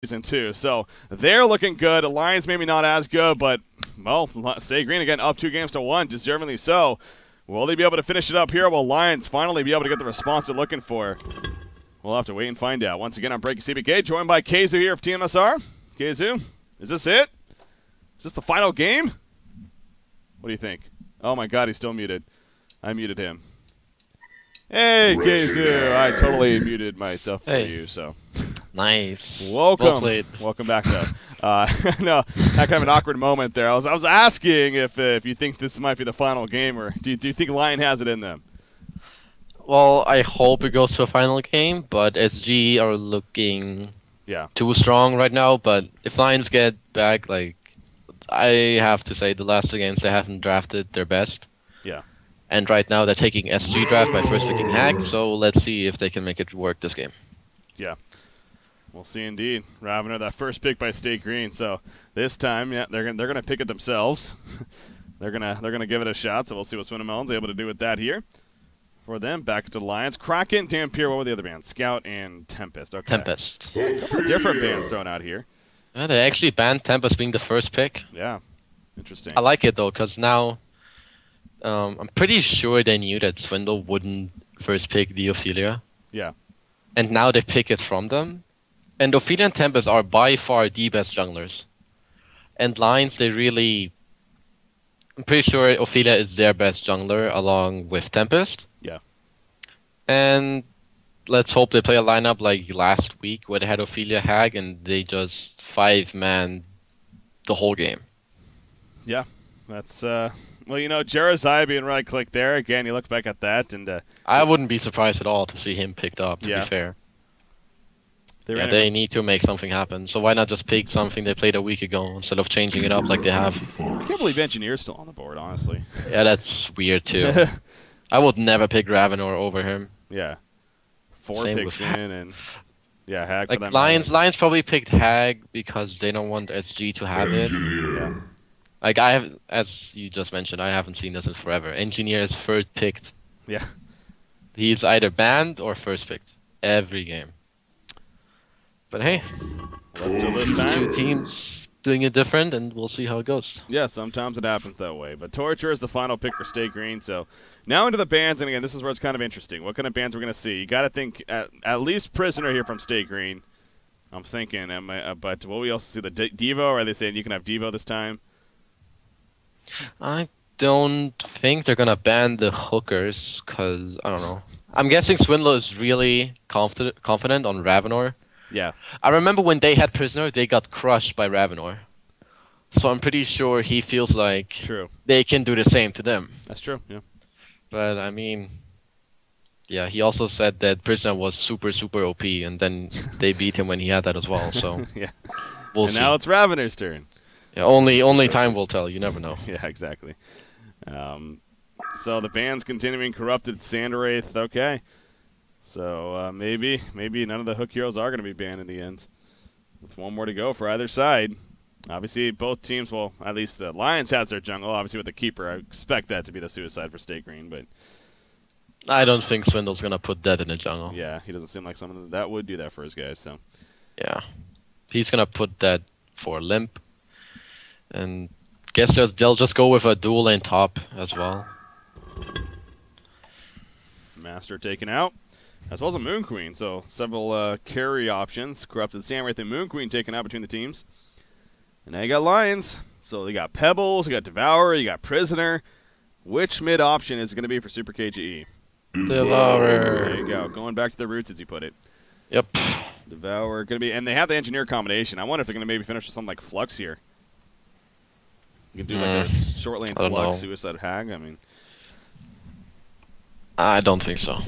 season 2. So they're looking good. Lions maybe not as good, but, well, Stay Green again up 2-1, deservingly so. Will they be able to finish it up here? Will Lions finally be able to get the response they're looking for? We'll have to wait and find out. Once again, I'm Breaking CBK, joined by Keizu here of TMSR. Keizu, is this it? Is this the final game? What do you think? Oh my god, he's still muted. I muted him. Hey, Keizu! I totally muted myself for you, so. Nice. Welcome. Well played. Welcome back, though. No, that kind of an awkward moment there. I was asking if you think this might be the final game, or do you think Lion has it in them? Well, I hope it goes to a final game, but SG are looking too strong right now. But if Lions get back, like, I have to say the last 2 games they haven't drafted their best. Yeah. And right now they're taking SG draft by first picking Hack, so let's see if they can make it work this game. Yeah. We'll see indeed. Ravener, that first pick by State Green. So this time, yeah, they're gonna pick it themselves. they're gonna give it a shot. So we'll see what Swinnemelon's able to do with that here. For them, back to the Lions. Kraken, Dampier, what were the other bands? Scout and Tempest. Okay. Tempest. A couple of different bands thrown out here. Yeah, they actually banned Tempest being the first pick. Yeah. Interesting. I like it though, because now I'm pretty sure they knew that Swindle wouldn't first pick the Ophelia. Yeah. And now they pick it from them. And Ophelia and Tempest are by far the best junglers. And Lions, they really... I'm pretty sure Ophelia is their best jungler along with Tempest. Yeah. And let's hope they play a lineup like last week where they had Ophelia Hag and they just 5-man the whole game. Yeah. That's, well, you know, Jerizai being right-click there. Again, you look back at that and... I wouldn't be surprised at all to see him picked up, to be fair. They need to make something happen. So why not just pick something they played a week ago instead of changing it up like they have? I can't believe Engineer's still on the board, honestly. Yeah, that's weird too. I would never pick Ravenor over him. Yeah. 4 Same picks in and Hag. Like Lions probably picked Hag because they don't want SG to have it. Yeah. Like I have, as you just mentioned, I haven't seen this in forever. Engineer is first picked. Yeah. He's either banned or first picked every game. But hey, this 2 teams doing it different, and we'll see how it goes. Yeah, sometimes it happens that way. But Torture is the final pick for State Green. So now into the bands, and again, this is where it's kind of interesting. What kind of bands we're going to see? You got to think at least Prisoner here from State Green. I'm thinking, but will we also see the Devo, or are they saying you can have Devo this time? I don't think they're going to ban the hookers, because, I don't know. I'm guessing Swindler is really confident on Ravenor. Yeah. I remember when they had Prisoner, they got crushed by Ravenor. So I'm pretty sure he feels like they can do the same to them. That's true, yeah. But, I mean, yeah, he also said that Prisoner was super, super OP, and then they beat him when he had that as well, so yeah. We'll see. Now it's Ravenor's turn. Yeah, only time will tell, you never know. Yeah, exactly. So the band's continuing corrupted Sandwraith, okay. So maybe none of the Hook heroes are going to be banned in the end. With 1 more to go for either side. Obviously, both teams, well, at least the Lions has their jungle. Obviously, with the Keeper, I expect that to be the suicide for State Green. But I don't think Swindle's going to put that in the jungle. Yeah, he doesn't seem like someone that would do that for his guys. So yeah, he's going to put that for Limp. And guess they'll just go with a dual lane top as well. Master taken out. As well as a Moon Queen, so several carry options. Corrupted Sandwraith and Moon Queen taken out between the teams. And now you got Lions. So you got Pebbles, you got Devourer, you got Prisoner. Which mid option is it going to be for Super KGE? Devourer. There you go. Going back to the roots, as you put it. Yep. Devourer going to be, and they have the Engineer combination. I wonder if they're going to maybe finish with something like Flux here. You can do like a short lane Flux, Suicide Hag. I mean, I don't think so.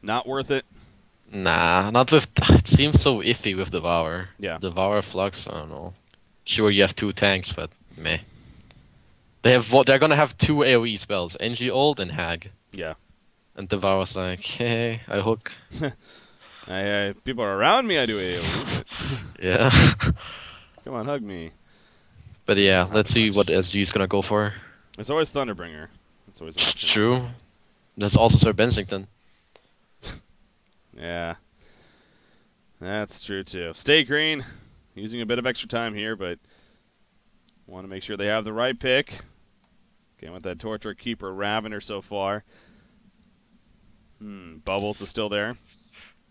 Not worth it? Nah, not with... It seems so iffy with Devour. Yeah. Devour, Flux, I don't know. Sure, you have 2 tanks, but meh. They're going to have 2 AoE spells, NG Ult and Hag. Yeah. And Devour's like, hey, I hook. People are around me, I do AoE. Yeah. Come on, hug me. But yeah, let's see what SG's going to go for. There's always Thunderbringer. That's always an option. True. There's also Sir Bensington. Yeah. That's true, too. Stay green. Using a bit of extra time here, but want to make sure they have the right pick. Again, with that Torture Keeper Ravener so far. Bubbles is still there.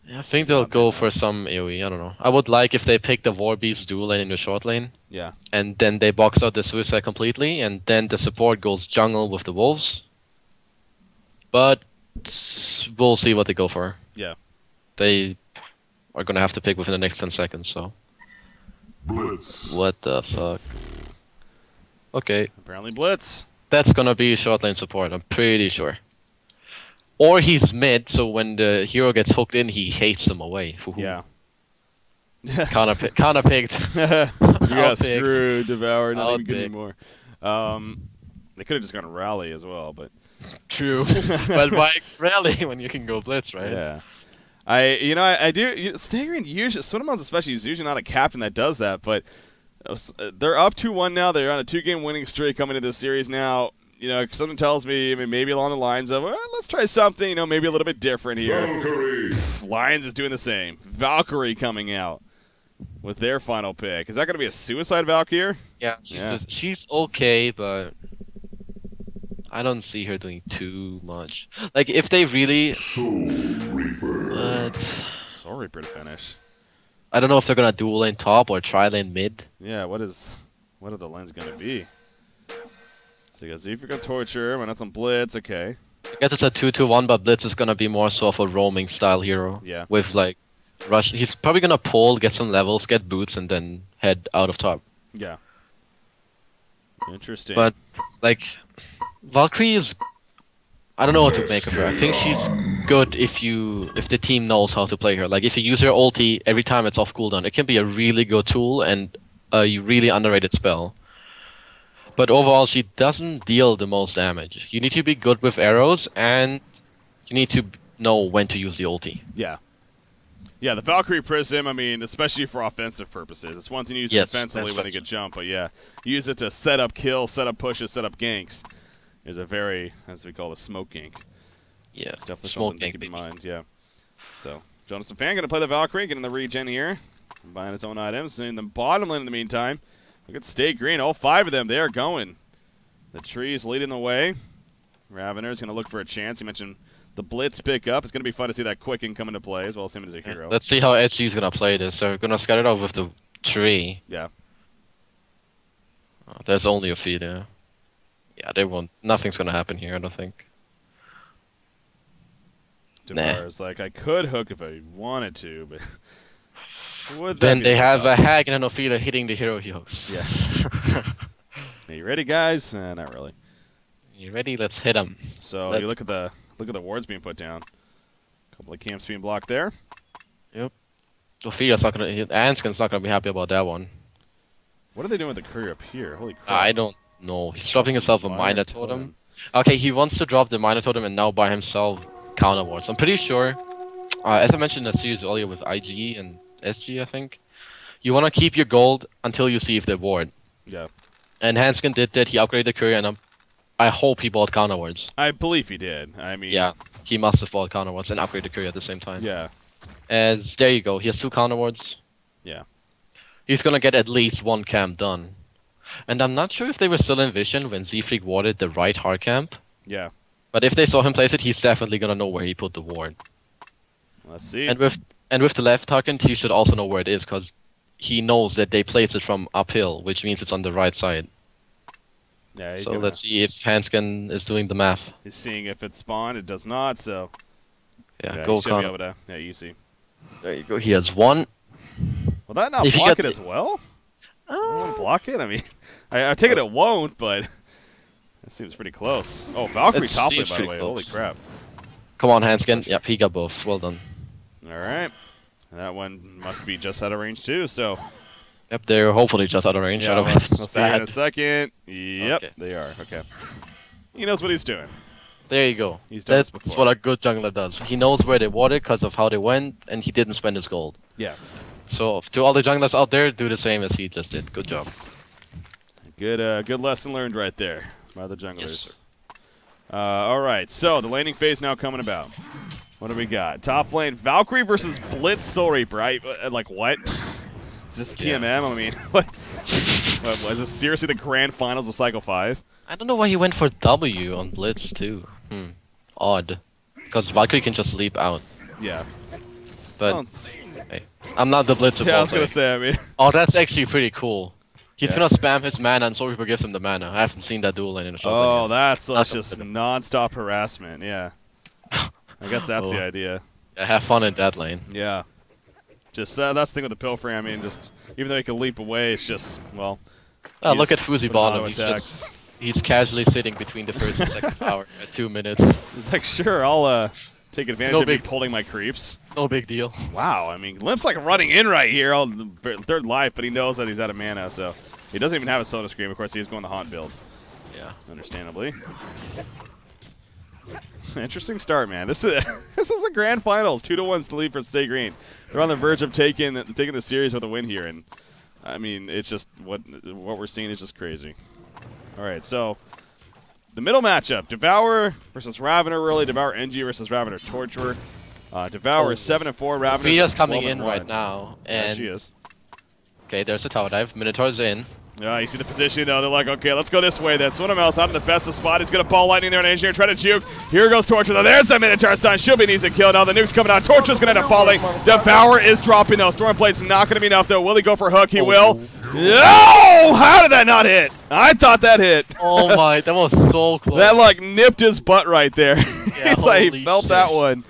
Yeah, I think they'll go for some AoE. I don't know. I would like if they pick the War Beast dual lane in the short lane. Yeah. And then they box out the Suicide completely, and then the support goes jungle with the Wolves. But we'll see what they go for. Yeah. They are going to have to pick within the next 10 seconds, so. Blitz. What the fuck? Okay. Apparently Blitz. That's going to be short lane support, I'm pretty sure. Or he's mid, so when the hero gets hooked in, he hates them away. Yeah. Kinda picked. You got screwed, devoured, not even good anymore. They could have just gone rally as well, but true. But why rally when you can go blitz, right? Yeah. I do. Staggering usually, Swinamons especially is usually not a captain that does that, but they're up 2-1 now. They're on a 2-game winning streak coming into this series now. Something tells me, maybe along the lines of, let's try something, maybe a little bit different here. Valkyrie. Lions is doing the same. Valkyrie coming out with their final pick. Is that going to be a suicide Valkyrie? Yeah, she's okay, but I don't see her doing too much. Like, if they really... Soul Reaper. Soul Reaper to finish. I don't know if they're going to dual lane top or tri lane mid. Yeah, what are the lanes going to be? So you got Zephyr going to torture, went out some Blitz, okay. I guess it's a 2-2-1, but Blitz is going to be more so of a roaming style hero. Yeah. With, like, rush. He's probably going to pull, get some levels, get boots, and then head out of top. Yeah. Interesting. But, like, Valkyrie is... I don't know what to make of her. I think she's good if the team knows how to play her. Like, if you use her ulti every time it's off cooldown, it can be a really good tool and a really underrated spell. But overall, she doesn't deal the most damage. You need to be good with arrows, and you need to know when to use the ulti. Yeah. Yeah, the Valkyrie Prism, especially for offensive purposes. It's one thing to use it defensively when they get jumped, but yeah, use it to set up kills, set up pushes, set up ganks. Is a very, as we call it, smoke gank. Yeah, it's definitely smoke something to gank, keep in mind, yeah. So, Jonathan Fan going to play the Valkyrie, getting the regen here, buying its own items. In the bottom lane in the meantime, look at Stay Green. All 5 of them, they are going. The tree's leading the way. Ravener's going to look for a chance. He mentioned the Blitz pick up. It's going to be fun to see that Quicken come into play, as well as him as a hero. Let's see how HG's going to play this. They're going to scatter it out with the tree. Yeah. Oh, there's only a feed there. Yeah, they won't. Nothing's going to happen here, I don't think. Devar's like, I could hook if I wanted to, but... Then they have a Hag and an Ophelia hitting the hero he hooks. Yeah. Are you ready, guys? Not really. You ready? Let's hit him. So you look at the wards being put down. A couple of camps being blocked there. Yep. Ophelia's not gonna. Anskin's not gonna be happy about that one. What are they doing with the courier up here? Holy crap! I don't know. He's dropping himself a Minor Totem. Okay, he wants to drop the Minor Totem and now buy himself counter wards. I'm pretty sure. As I mentioned in the series earlier with IG and SG, I think you want to keep your gold until you see if they ward. Yeah. And Hanskin did that. He upgraded the courier, and I hope he bought counter wards. I believe he did. Yeah, he must have bought counter wards and upgraded the courier at the same time. Yeah. As there you go. He has 2 counter wards. Yeah. He's gonna get at least 1 camp done. And I'm not sure if they were still in vision when Zfreak warded the right hard camp. Yeah. But if they saw him place it, he's definitely gonna know where he put the ward. Let's see. And with the left target, he should also know where it is, because he knows that they place it from uphill, which means it's on the right side. Yeah. So let's see if Hanskin is doing the math. He's seeing if it spawned. It does not. So. Yeah, go Connor. Yeah, easy. There you go. He has 1. Will that not block it as well? Won't block it? I take it won't, but it seems pretty close. Oh, Valkyrie top lane, by the way. Holy crap. Come on, Hanskin. Yep, he got both. Well done. All right. That one must be just out of range, too, so... Yep, they're hopefully just out of range. Yeah, Otherwise, we'll see in a second. Yep, okay. They are. Okay. He knows what he's doing. There you go. He's done this That's before. what a good jungler does. He knows where they watered because of how they went, and he didn't spend his gold. Yeah. So, to all the junglers out there, do the same as he just did. Good job. Good lesson learned right there by the junglers. Yes. All right, so the laning phase now coming about. What do we got? Top lane, Valkyrie versus Blitz Soul Reaper. Like, what? Is this TMM? I mean, what was this seriously the grand finals of Cycle 5? I don't know why he went for W on Blitz, too. Odd. Because Valkyrie can just leap out. Yeah. But, hey, I'm not the Blitz Yeah, I was going to say, I mean... Oh, that's actually pretty cool. He's gonna spam his mana and Soul Reaper gives him the mana. I haven't seen that duel lane in a shot. Oh, that's just non-stop harassment, yeah. I guess that's the idea. Yeah, have fun in that lane. Yeah. Just, that's the thing with the Pilfrey, I mean, just, even though he can leap away, it's just, well... look at Fuzi bottom, he's casually sitting between the first and second tower at 2 minutes. He's like, sure, I'll, take advantage of me pulling my creeps. No big deal. Wow, I mean, Limp's like running in right here on the third life, but he knows that he's out of mana, so he doesn't even have a Soda Scream. Of course, he's going the HoN build. Yeah. Understandably. Interesting start, man. This is the grand finals. 2-1 to lead for Stay Green. They're on the verge of taking the series with a win here, and I mean, it's just what we're seeing is just crazy. All right, so the middle matchup: Devour versus Ravener. Really, Devour NG versus Ravener Torturer. Devour is 7-4. Ravener. Sophia's coming in right now, and yeah, she is. Okay, there's a tower dive. Minotaur's in. Yeah, you see the position, though. They're like, okay, let's go this way. Then Swinamell's not in the best of spot. He's going to ball lightning there on Engineer, try to juke. Here goes Torture, though. There's the Minotaur stun. Should be an easy kill. Now the nuke's coming out. Torture's going to end up falling. Devour is dropping, though. Stormplate's not going to be enough, though. Will he go for hook? He will. No! How did that not hit? I thought that hit. Oh, my. That was so close. That, like, nipped his butt right there. Yeah, He's like, he felt that one.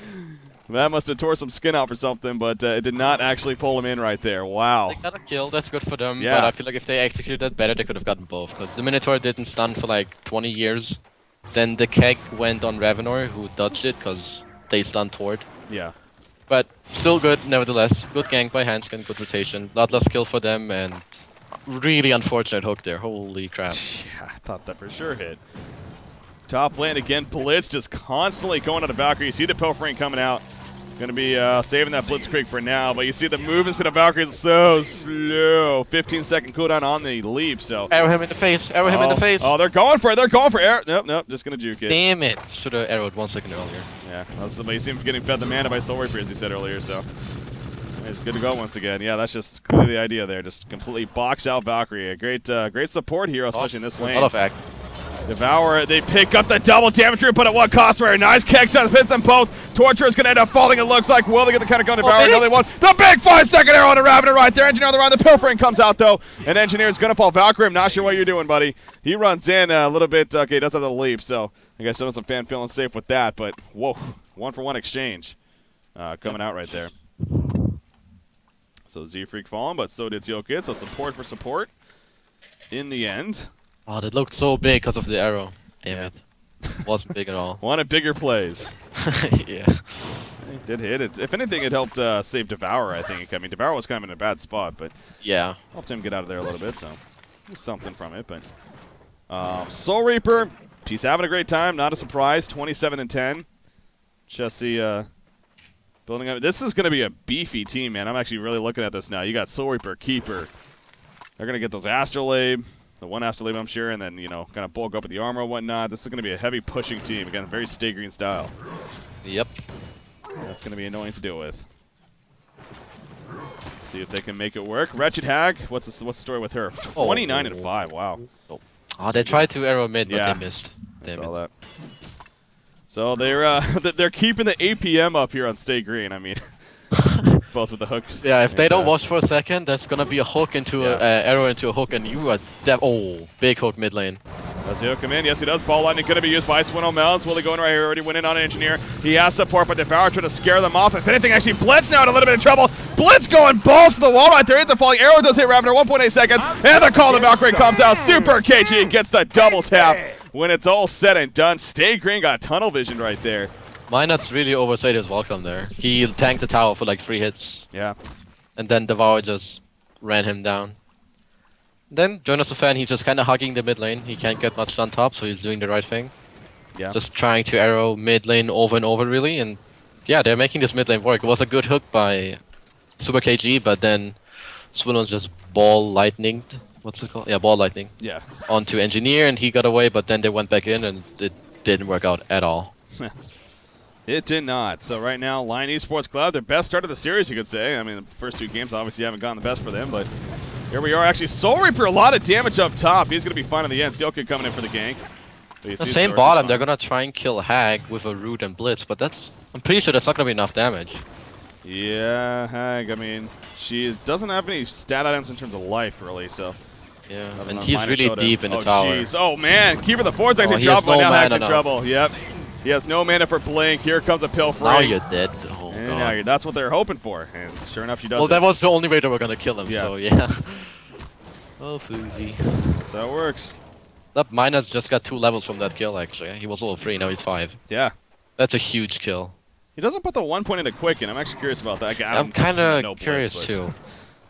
That must have tore some skin out for something, but it did not actually pull him in right there. Wow. They got a kill, that's good for them, Yeah. but I feel like if they executed that better, they could have gotten both. Because the Minotaur didn't stun for like 20 years. Then the keg went on Ravenor, who dodged it because they stunned Tord. Yeah. But still good, nevertheless. Good gank by Hanskin, good rotation. Bloodless kill for them, and really unfortunate hook there. Holy crap. Yeah, I thought that for sure hit. Top lane again, Blitz just constantly going out of Valkyrie. You see the Pilfering coming out. Going to be saving that Blitzkrieg for now, but you see the movement speed of Valkyrie is so slow. 15-second cooldown on the leap, so... Arrow him in the face, arrow him in the face. Oh, they're going for it, arrow. Nope, just going to juke it. Damn it. Should have arrowed 1 second earlier. Yeah, you see him getting fed the mana by Soul Reaper, as you said earlier, so... He's good to go once again. Yeah, that's just clearly the idea there. Just completely box out Valkyrie. A great support hero, especially in this lane. A lot of act. Devour, they pick up the double damage, but at what cost? Where nice kicks out, hits them both. Torture is going to end up falling, it looks like. Will they get the kind of gun Devour? No, they won't. The big 5-second arrow on the Ravener right there. Engineer on the run. The Pilfering comes out, though. And Engineer's going to fall. Valkyrie, I'm not sure what you're doing, buddy. He runs in a little bit. Okay, he does have the leap, so I guess there's some fan feeling safe with that. But, whoa, 1-for-1 exchange coming out right there. So Z-Freak falling, but so did Zeokid. So support for support in the end. Oh, that looked so big because of the arrow. Damn it. Wasn't big at all. Wanted bigger plays. Yeah. It did hit it. If anything, it helped save Devour, I think. I mean, Devour was kind of in a bad spot, but yeah, helped him get out of there a little bit, so something from it. But Soul Reaper, he's having a great time. Not a surprise. 27-10. Jesse building up. This is going to be a beefy team, man. I'm actually really looking at this now. You got Soul Reaper, Keeper. They're going to get those Astrolabe. The one Astrolabe, I'm sure, and then, you know, kind of bulk up with the armor and whatnot. This is going to be a heavy pushing team. Again, very Stay Green style. Yep. That's going to be annoying to deal with. See if they can make it work. Wretched Hag, what's the story with her? 29-5, wow. Oh, they tried to arrow mid, but they missed. Damn it. That. So they're keeping the APM up here on Stay Green. I mean, both with the hooks. Yeah, if they don't watch for a second, there's gonna be a hook into a arrow into a hook, and you are big hook mid lane. Does he come in? Yes, he does. Ball lightning going to be used by Swinamell. Will he go in right here? Already went in on an Engineer. He has support, but Devour trying to scare them off. If anything, actually, Blitz now in a little bit of trouble. Blitz going balls to the wall right there. Hits the falling arrow. Does hit Ravener. 1.8 seconds. And the call to Valkyrie comes out. Super KG and gets the double tap. When it's all said and done, Stay Green got tunnel vision right there. Minot's really overstayed his welcome there. He tanked the tower for like 3 hits. Yeah. And then Devour just ran him down. Then, Jonas fan, he's just kind of hugging the mid lane. He can't get much done top, so he's doing the right thing. Yeah. Just trying to arrow mid lane over and over, really. And yeah, they're making this mid lane work. It was a good hook by Super KG, but then Swinamell just ball lightninged. What's it called? Yeah, ball lightning. Yeah. Onto Engineer, and he got away, but then they went back in, and it didn't work out at all. It did not. So right now, Lion Esports Club, their best start of the series, you could say. I mean, the first 2 games obviously haven't gone the best for them, but here we are. Actually, Soul Reaper, a lot of damage up top. He's going to be fine in the end. Steel Kid coming in for the gank. The same bottom, they're going to try and kill Hag with a Root and Blitz, but I'm pretty sure that's not going to be enough damage. Yeah, Hag, I mean, she doesn't have any stat items in terms of life, really, so. Yeah, and he's really deep in the tower. Geez. Oh, man, Keeper the Ford's actually dropped one. Now Hag's in trouble. Yep. He has no mana for Blink. Here comes a Pilfrey. Now you're dead. Oh, and God. now that's what they're hoping for. And sure enough, she does. Well, that was the only way they were going to kill him, yeah. so yeah. Oh, Fuzi. That's how it works. That Minus just got 2 levels from that kill, actually. He was level 3, now he's 5. Yeah. That's a huge kill. He doesn't put the 1 point into Quicken. I'm actually curious about that. I'm kind of curious, too.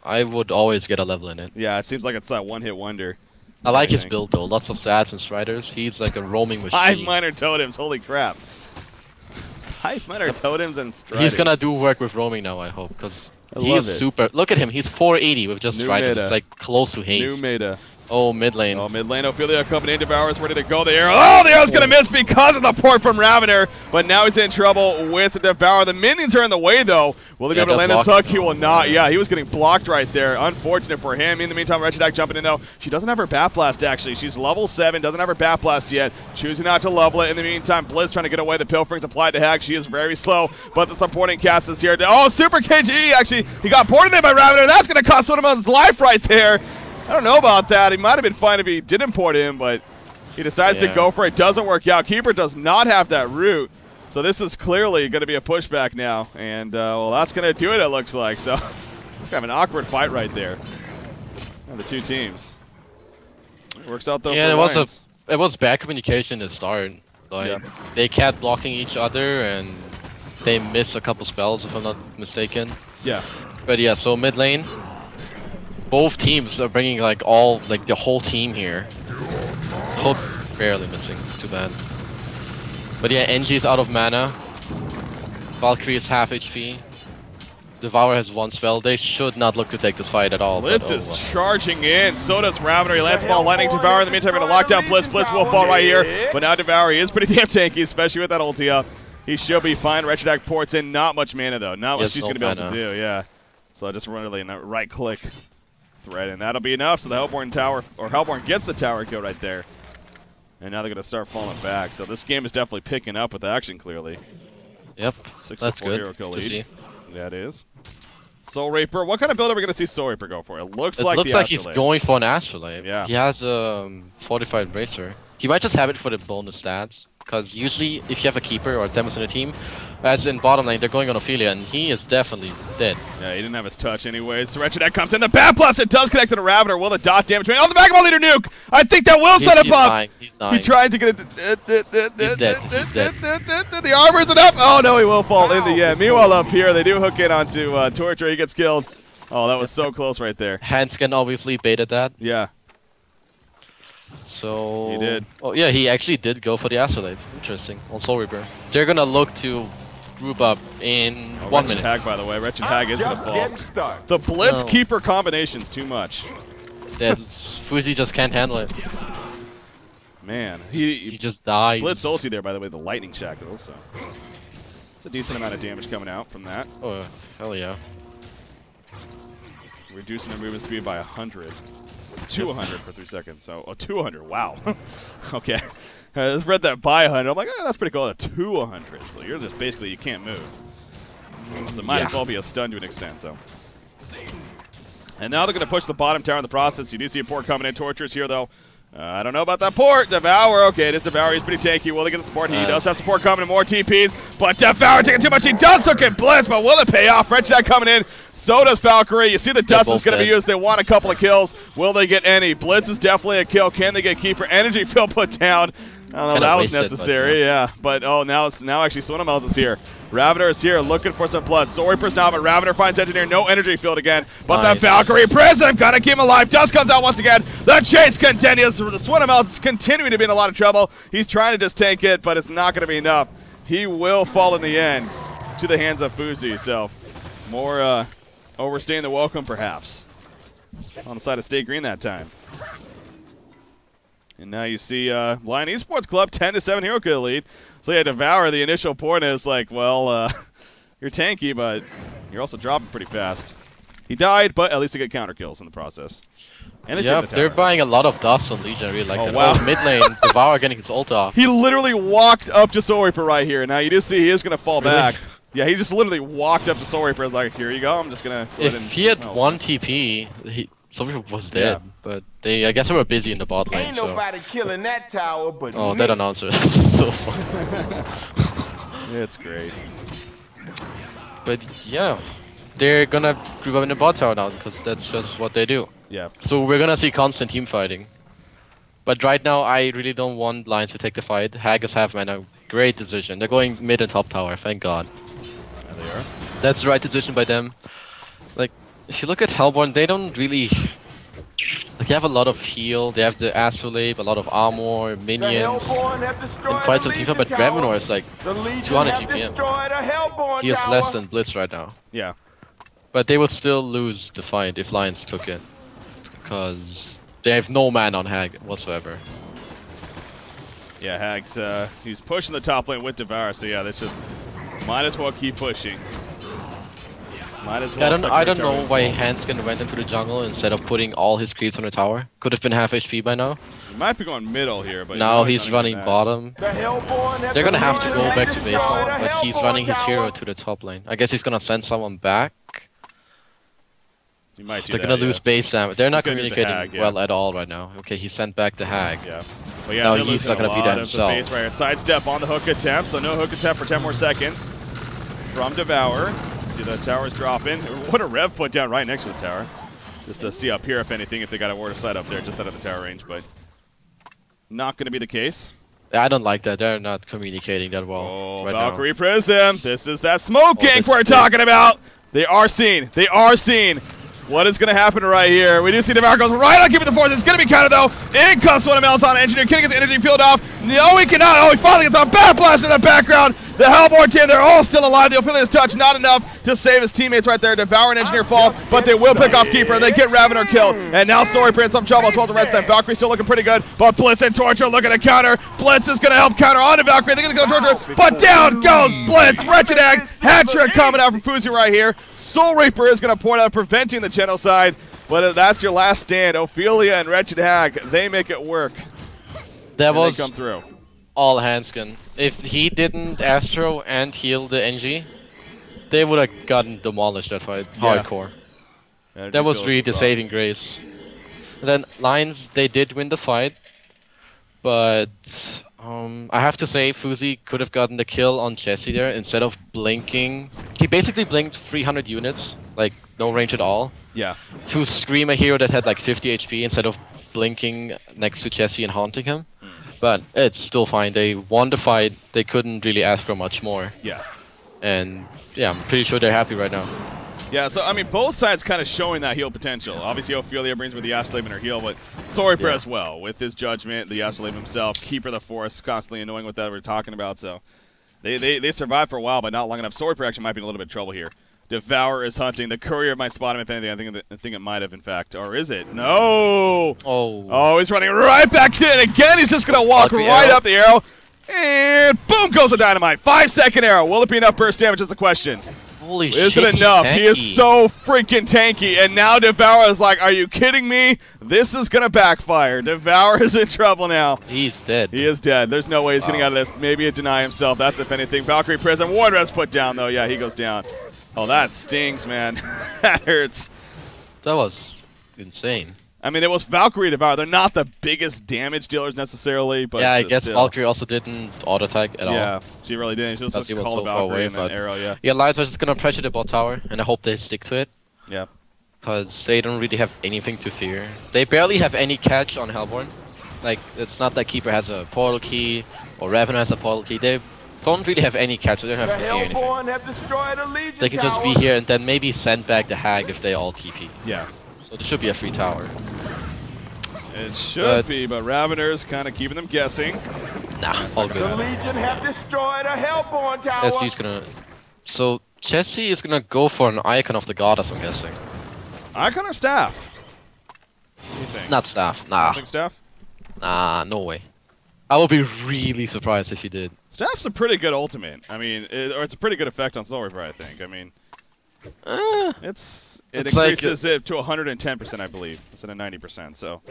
I would always get a level in it. Yeah, it seems like it's that one-hit wonder. I like his build, though. Lots of stats and striders. He's like a roaming machine. 5 minor totems. Holy crap. 5 minor totems and striders. He's gonna do work with roaming now, I hope, because he is it. super. Look at him. He's 480 with just striders. It's like close to haste. New meta. Oh, mid lane. Oh, mid lane. Ophelia coming in. Devour's ready to go. The arrow. Oh, the arrow's going to miss because of the port from Ravener. But now he's in trouble with Devour. The minions are in the way, though. Will he be able to land this hook? He will not. Yeah, he was getting blocked right there. Unfortunate for him. In the meantime, Wretched jumping in, though. She doesn't have her Bat Blast, actually. She's level 7. Doesn't have her Bat Blast yet. Choosing not to level it. In the meantime, Blizz trying to get away. The Pilfering's applied to Hag. She is very slow. But the supporting cast is here. Oh, Super KG. Actually, he got ported in by Ravener. That's going to cost Sodamon's life right there. I don't know about that. He might have been fine if he didn't port him, but he decides to go for it. Doesn't work out. Keeper does not have that root, so this is clearly going to be a pushback now. And, well, that's going to do it, it looks like. So it's kind of an awkward fight right there. The 2 teams. Works out, though, yeah, for it was bad communication to start. Like, they kept blocking each other, and they missed a couple spells, if I'm not mistaken. Yeah. But, yeah, so mid lane. Both teams are bringing like the whole team here. Hook barely missing, too bad. But yeah, NG is out of mana. Valkyrie is half HP. Devour has 1 spell. They should not look to take this fight at all. Blitz is charging in. So does Ravener. He lands ball, lightning Devour. In the meantime, going to lock down Blitz. Blitz will fall right here. But now Devour, he is pretty damn tanky, especially with that ulti up. He should be fine. Wretched ports in. Not much mana, though. Not what she's going to be able to do, yeah. So just really right click. Thread, and that'll be enough. So the Hellborn tower, or Hellborn gets the tower kill right there. And now they're going to start falling back. So this game is definitely picking up with action, clearly. Yep, that's good hero kill to lead. see. That is. Soul Reaper. What kind of build are we going to see Soul Reaper go for? It looks like he's going for an Astrolabe. Yeah. He has a Fortified Bracer. He might just have it for the bonus stats. Because usually, if you have a Keeper or a Demus in a team, as in bottom lane, they're going on Ophelia, and he is definitely dead. Yeah, he didn't have his touch anyways. So Wretched comes in. The Bat Blast, it does connect to the Ravener. Will the dot damage? Oh, the Vagabond Leader nuke! I think that will set him up! He's dying. He tried to get it. He's dead. He's dead. The armor isn't up! Oh, no, he will fall in the end. Meanwhile, up here, they do hook in onto Torture. He gets killed. Oh, that was so close right there. Hanskin obviously baited that. Yeah. So... He did. Oh, yeah, he actually did go for the Astrolabe. Interesting. On Soul Reaper. They're gonna look to group up in 1 minute. Hag, by the way. Wretched Hag is going to fall. The Blitz Keeper combination's too much. Fuzi just can't handle it. Man. He just dies. Blitz ulti there, by the way, the Lightning Shackle. So it's a decent amount of damage coming out from that. Oh, hell yeah. Reducing their movement speed by 100. 200 for 3 seconds. So, 200. Wow. Okay. I just read that by 100. I'm like, oh, that's pretty cool. 200. So you're just basically, you can't move. So it might as well be a stun to an extent. So. And now they're going to push the bottom tower in the process. You do see a port coming in. Torture's here, though. I don't know about that port. Devour. Okay, it is Devour. He's pretty tanky. Will he get the support? He does have support coming in. More TPs. But Devour taking too much. He does hook and Blitz, but will it pay off? Wretched coming in. So does Valkyrie. You see the dust is going to be used. They want a couple of kills. Will they get any? Blitz is definitely a kill. Can they get Keeper? Energy field put down. I don't know if that was necessary, but oh, now actually Swinamels is here. Ravener is here looking for some blood. Soul Reaper's now, but Ravener finds Engineer. No energy field again. But the Valkyrie Prism gonna keep him alive. Just comes out once again. The chase continues. The Swinamels is continuing to be in a lot of trouble. He's trying to just tank it, but it's not going to be enough. He will fall in the end to the hands of Fuzi. So more overstaying the welcome, perhaps. On the side of Stay Green that time. And now you see Lion Esports Club 10-7 hero kill lead. So yeah, Devour, the initial point is like, well, you're tanky, but you're also dropping pretty fast. He died, but at least he get counter kills in the process. And they're buying a lot of dust on Legion. I really like that. Wow. Oh, mid lane, Devour getting his ult off. He literally walked up to Soul Reaper right here. Now you do see he is going to fall back. Yeah, he just literally walked up to Soul Reaper and was like, here you go, I'm just going to... If he had one TP, Soul Reaper was dead. Yeah. But I guess they were busy in the bot lane, Ain't nobody killing that tower but Oh, me. that announcer is so fun. It's great. But yeah, they're gonna group up in the bot tower now because that's just what they do. Yeah. So we're gonna see constant team fighting. But right now, I really don't want Lions to take the fight. Hag is half mana. Great decision. They're going mid and top tower. Thank God. There they are. That's the right decision by them. Like, if you look at Hellborn, they don't really. Like, they have a lot of heal. They have the Astrolabe, a lot of armor, minions, and quite some team fight. But Revenor is like 200 GPM. He has less than Blitz right now. Yeah. But they would still lose the fight if Lions took it, because they have no mana on Hag whatsoever. Yeah, Hag's he's pushing the top lane with Devour, so yeah, that's just might as well keep pushing. Might as well. I don't know why Hanskin went into the jungle instead of putting all his creeps on the tower. Could have been half HP by now. He might be going middle here, but now he's running bottom. They're gonna have to go back to base now, but he's running his hero to the top lane. I guess he's gonna send someone back. He might do They're gonna lose base damage. They're not communicating Hag, yeah. well at all right now. Okay, he sent back the Hag. Yeah. But yeah, no, he's not gonna beat that himself. Base right here. Sidestep on the hook attempt, so no hook attempt for 10 more seconds from Devour. See the tower's dropping. What a rev put down right next to the tower. Just to see up here, if anything, if they got a ward of sight up there, just out of the tower range, but not going to be the case. I don't like that. They're not communicating that well. Oh, right Valkyrie now. Prism. This is that smoke gank we're talking about. They are seen. They are seen. What is going to happen right here? We do see Devour goes right on keeping the force. It's going to be counted, though. In comes one of Melton. Engineer. Can he get the energy field off? No, he cannot. Oh, he finally gets a bat blast in the background. The Hellborn team, they're all still alive. The Ophelia's touch, not enough to save his teammates right there. Devour and Engineer fall, but they will pick off Keeper. They get Ravener killed. And now Sorry in some trouble as well as the rest of them. Valkyrie still looking pretty good, but Blitz and Torture looking to counter. Blitz is going to help counter onto Valkyrie. They're going to go Torture, but down goes Blitz. Wretched Hag. Hat-trick coming out from Fuzi right here. Soul Reaper is going to point out, preventing the genocide. But that's your last stand. Ophelia and Wretched Hag, they make it work. That was they come through. All Hanskin. If he didn't Astro and heal the NG, they would have gotten demolished that fight. Yeah. Hardcore. That was really the saving grace. And then Lions, they did win the fight, but I have to say Fuzi could have gotten the kill on Jesse there instead of blinking. He basically blinked 300 units, like no range at all. Yeah. To scream a hero that had like 50 HP instead of blinking next to Jesse and haunting him. But it's still fine. They won the fight. They couldn't really ask for much more. Yeah. And yeah, I'm pretty sure they're happy right now. Yeah, so I mean, both sides kind of showing that heal potential. Obviously, Ophelia brings with the Astrolabe in her heal, but Sorry as well with his judgment, the Astrolabe himself, Keeper the Force, constantly annoying with that we're talking about. So they survived for a while, but not long enough. Sorry actually might be in a little bit of trouble here. Devour is hunting. The Courier might spot him, if anything. I think it might have, in fact. Or is it? No! Oh, he's running right back in. Again, he's just going to walk right up the arrow. And boom goes the dynamite. 5-second arrow. Will it be enough burst damage is the question. Holy shit, is it enough? He is so freaking tanky. And now Devour is like, are you kidding me? This is going to backfire. Devour is in trouble now. He's dead. He is dead. There's no way he's getting out of this. Maybe a deny himself. That's if anything. Valkyrie Prism. Ward Rest put down, though. Yeah, he goes down. Oh, that stings, man. That hurts. That was insane. I mean, it was Valkyrie Devour. They're not the biggest damage dealers necessarily, but yeah, I guess still. Valkyrie also didn't auto attack at all. Yeah, she really didn't. She was just called so Valkyrie away, and that arrow. Yeah. Yeah, Lions are just gonna pressure the bot tower, and I hope they stick to it. Yeah. Because they don't really have anything to fear. They barely have any catch on Hellborn. Like, it's not that Keeper has a portal key or Raven has a portal key. They don't really have any catch, so they don't have to fear anything. They can just be here and then maybe send back the Hag if they all TP. Yeah. So there should be a free tower. It should be, but Ravener's kind of keeping them guessing. Nah, all good. The Legion have destroyed a Hellborn tower. SG's gonna... So, Jesse is gonna go for an Icon of the Goddess, I'm guessing. Icon or Staff? What do you think? Not Staff, nah. You think Staff? Nah, no way. I would be really surprised if he did. Staff's a pretty good ultimate. I mean, or it's a pretty good effect on Soul Reaper, I think. I mean, it increases it to 110%, I believe, instead of 90%. So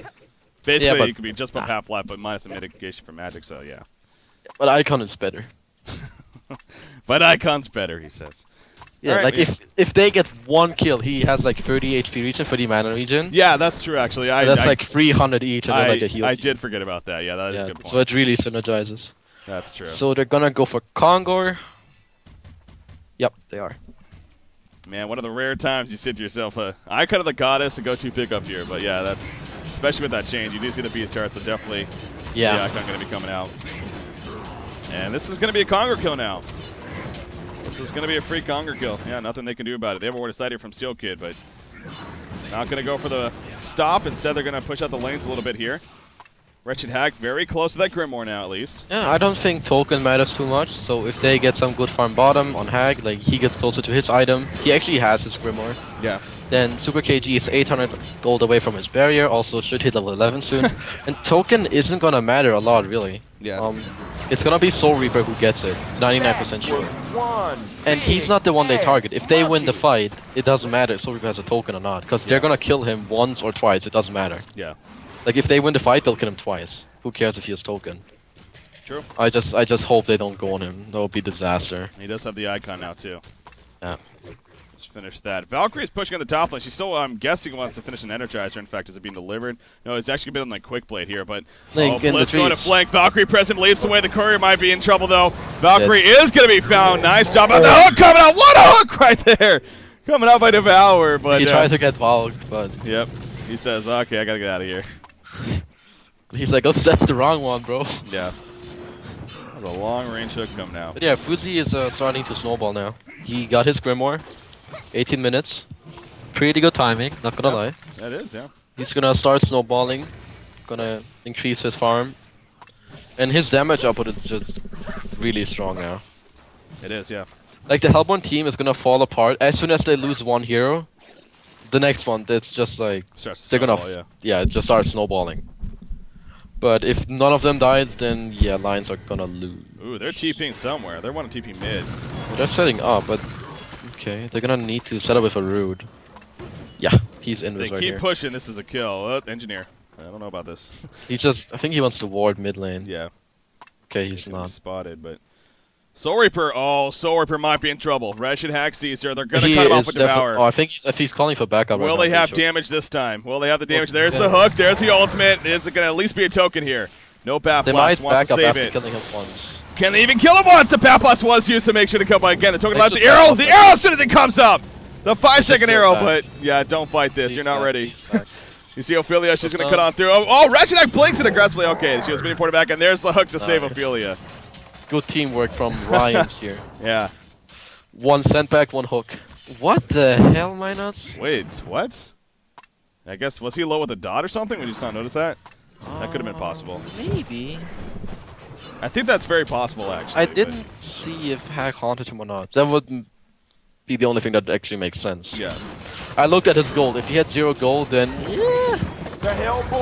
basically, you could be just above half-life, but minus the mitigation for magic. So yeah. But Icon is better. But Icon's better, he says. Yeah, right, like if they get 1 kill, he has like 30 HP regen, 30 mana regen. Yeah, that's true actually. That's like 300 each, and then like a heal. I did forget about that. Yeah, that is a good point. So it really synergizes. That's true. So they're gonna go for Kongor. Yep, they are. Man, one of the rare times you say to yourself, Icon of the Goddess and go too big up here. But yeah, that's especially with that change. You do see the beast chart, so definitely the Icon going to be coming out. And this is going to be a Kongor kill now. This is going to be a free Kongor kill. Yeah, nothing they can do about it. They have a word of sight here from Steel Kid, but not going to go for the stop. Instead, they're going to push out the lanes a little bit here. Wretched Hack very close to that Grimoire now, at least. Yeah, I don't think token matters too much. So if they get some good farm bottom on Hack, like he gets closer to his item. He actually has his Grimoire. Yeah. Then Super KG is 800 gold away from his barrier. Also should hit level 11 soon. And token isn't going to matter a lot, really. Yeah. It's gonna be Soul Reaper who gets it, 99% sure. And he's not the one they target. If they win the fight, it doesn't matter if Soul Reaper has a token or not, because they're gonna kill him once or twice, it doesn't matter. Yeah. Like if they win the fight, they'll kill him twice. Who cares if he has token? True. I just hope they don't go on him. That would be disaster. He does have the icon now too. Yeah. Just finish that. Valkyrie's pushing on the top lane. She still, I'm guessing, wants to finish an Energizer. In fact, is it being delivered? No, it's actually been on like Quick Blade here, but Blitz going to flank. Valkyrie present leaps away. The courier might be in trouble though. Valkyrie is going to be found. Nice job on the hook coming out. What a hook right there! Coming out by Devour, but he tried to get Valk, but yep. He says, "Okay, I gotta get out of here." He's like, "Oh, that's the wrong one, bro." Yeah. That's a long range hook coming out. But yeah, Fuzi is starting to snowball now. He got his Grimoire. 18 minutes. Pretty good timing, not gonna lie. That is, yeah. He's gonna start snowballing. Gonna increase his farm. And his damage output is just really strong now. It is, yeah. Like the Hellborn team is gonna fall apart as soon as they lose one hero. The next one, it's just like they're gonna just start snowballing. But if none of them dies, then yeah, Lions are gonna lose. Ooh, they're TPing somewhere. They want to TP mid. They're setting up, but okay, they're gonna need to set up with a Rude. Yeah, he's in this right here. They keep pushing. This is a kill. Engineer. I don't know about this. I think he wants to ward mid lane. Yeah. Okay, he's not spotted, but Soul Reaper. Oh, Soul Reaper might be in trouble. Rashid Hack sees her. They're gonna cut him off with Devour. Oh, I think he's calling for backup. Will they have damage this time? Will they have the damage? There's the hook. There's the ultimate. Is it gonna at least be a token here? No Path Blast wants to save it. Killing him once. Can they even kill him once? The Path Blast was used to make sure to kill by again. The token left. The arrow as soon as it comes up. The 5-second arrow, but yeah, don't fight this. You're not ready. You see Ophelia, she's going to cut on through. Oh, Ratchet Knight blinks it aggressively. Okay, she was being ported back, and there's the hook to save Ophelia. Good teamwork from Ryan's here. Yeah. One sent back, one hook. What the hell, my nuts? Wait, what? I guess, was he low with a dot or something? Would you just not notice that? That could have been possible. Maybe. I think that's very possible, actually. I didn't see if Hack haunted him or not. That would be the only thing that actually makes sense. Yeah. I looked at his gold. If he had 0 gold, then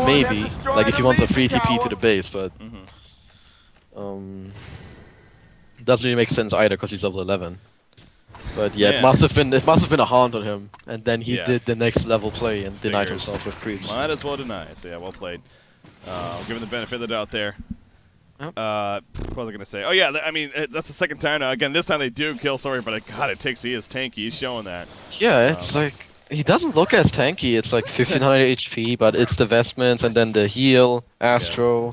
maybe. Like if he wants a free TP to the base, but doesn't really make sense either because he's level 11. But yeah, it must have been a haunt on him, and then he did the next level play and denied himself with creeps. Might as well deny. So yeah, well played. Given the benefit of the doubt there. Yep. What was I going to say? Oh, yeah, I mean, that's the second time now. Again, this time they do kill Sawyer, but God, he is tanky. He's showing that. Yeah, it's like, he doesn't look as tanky. It's like 1500 HP, but it's the vestments and then the heal, Astro. Yeah.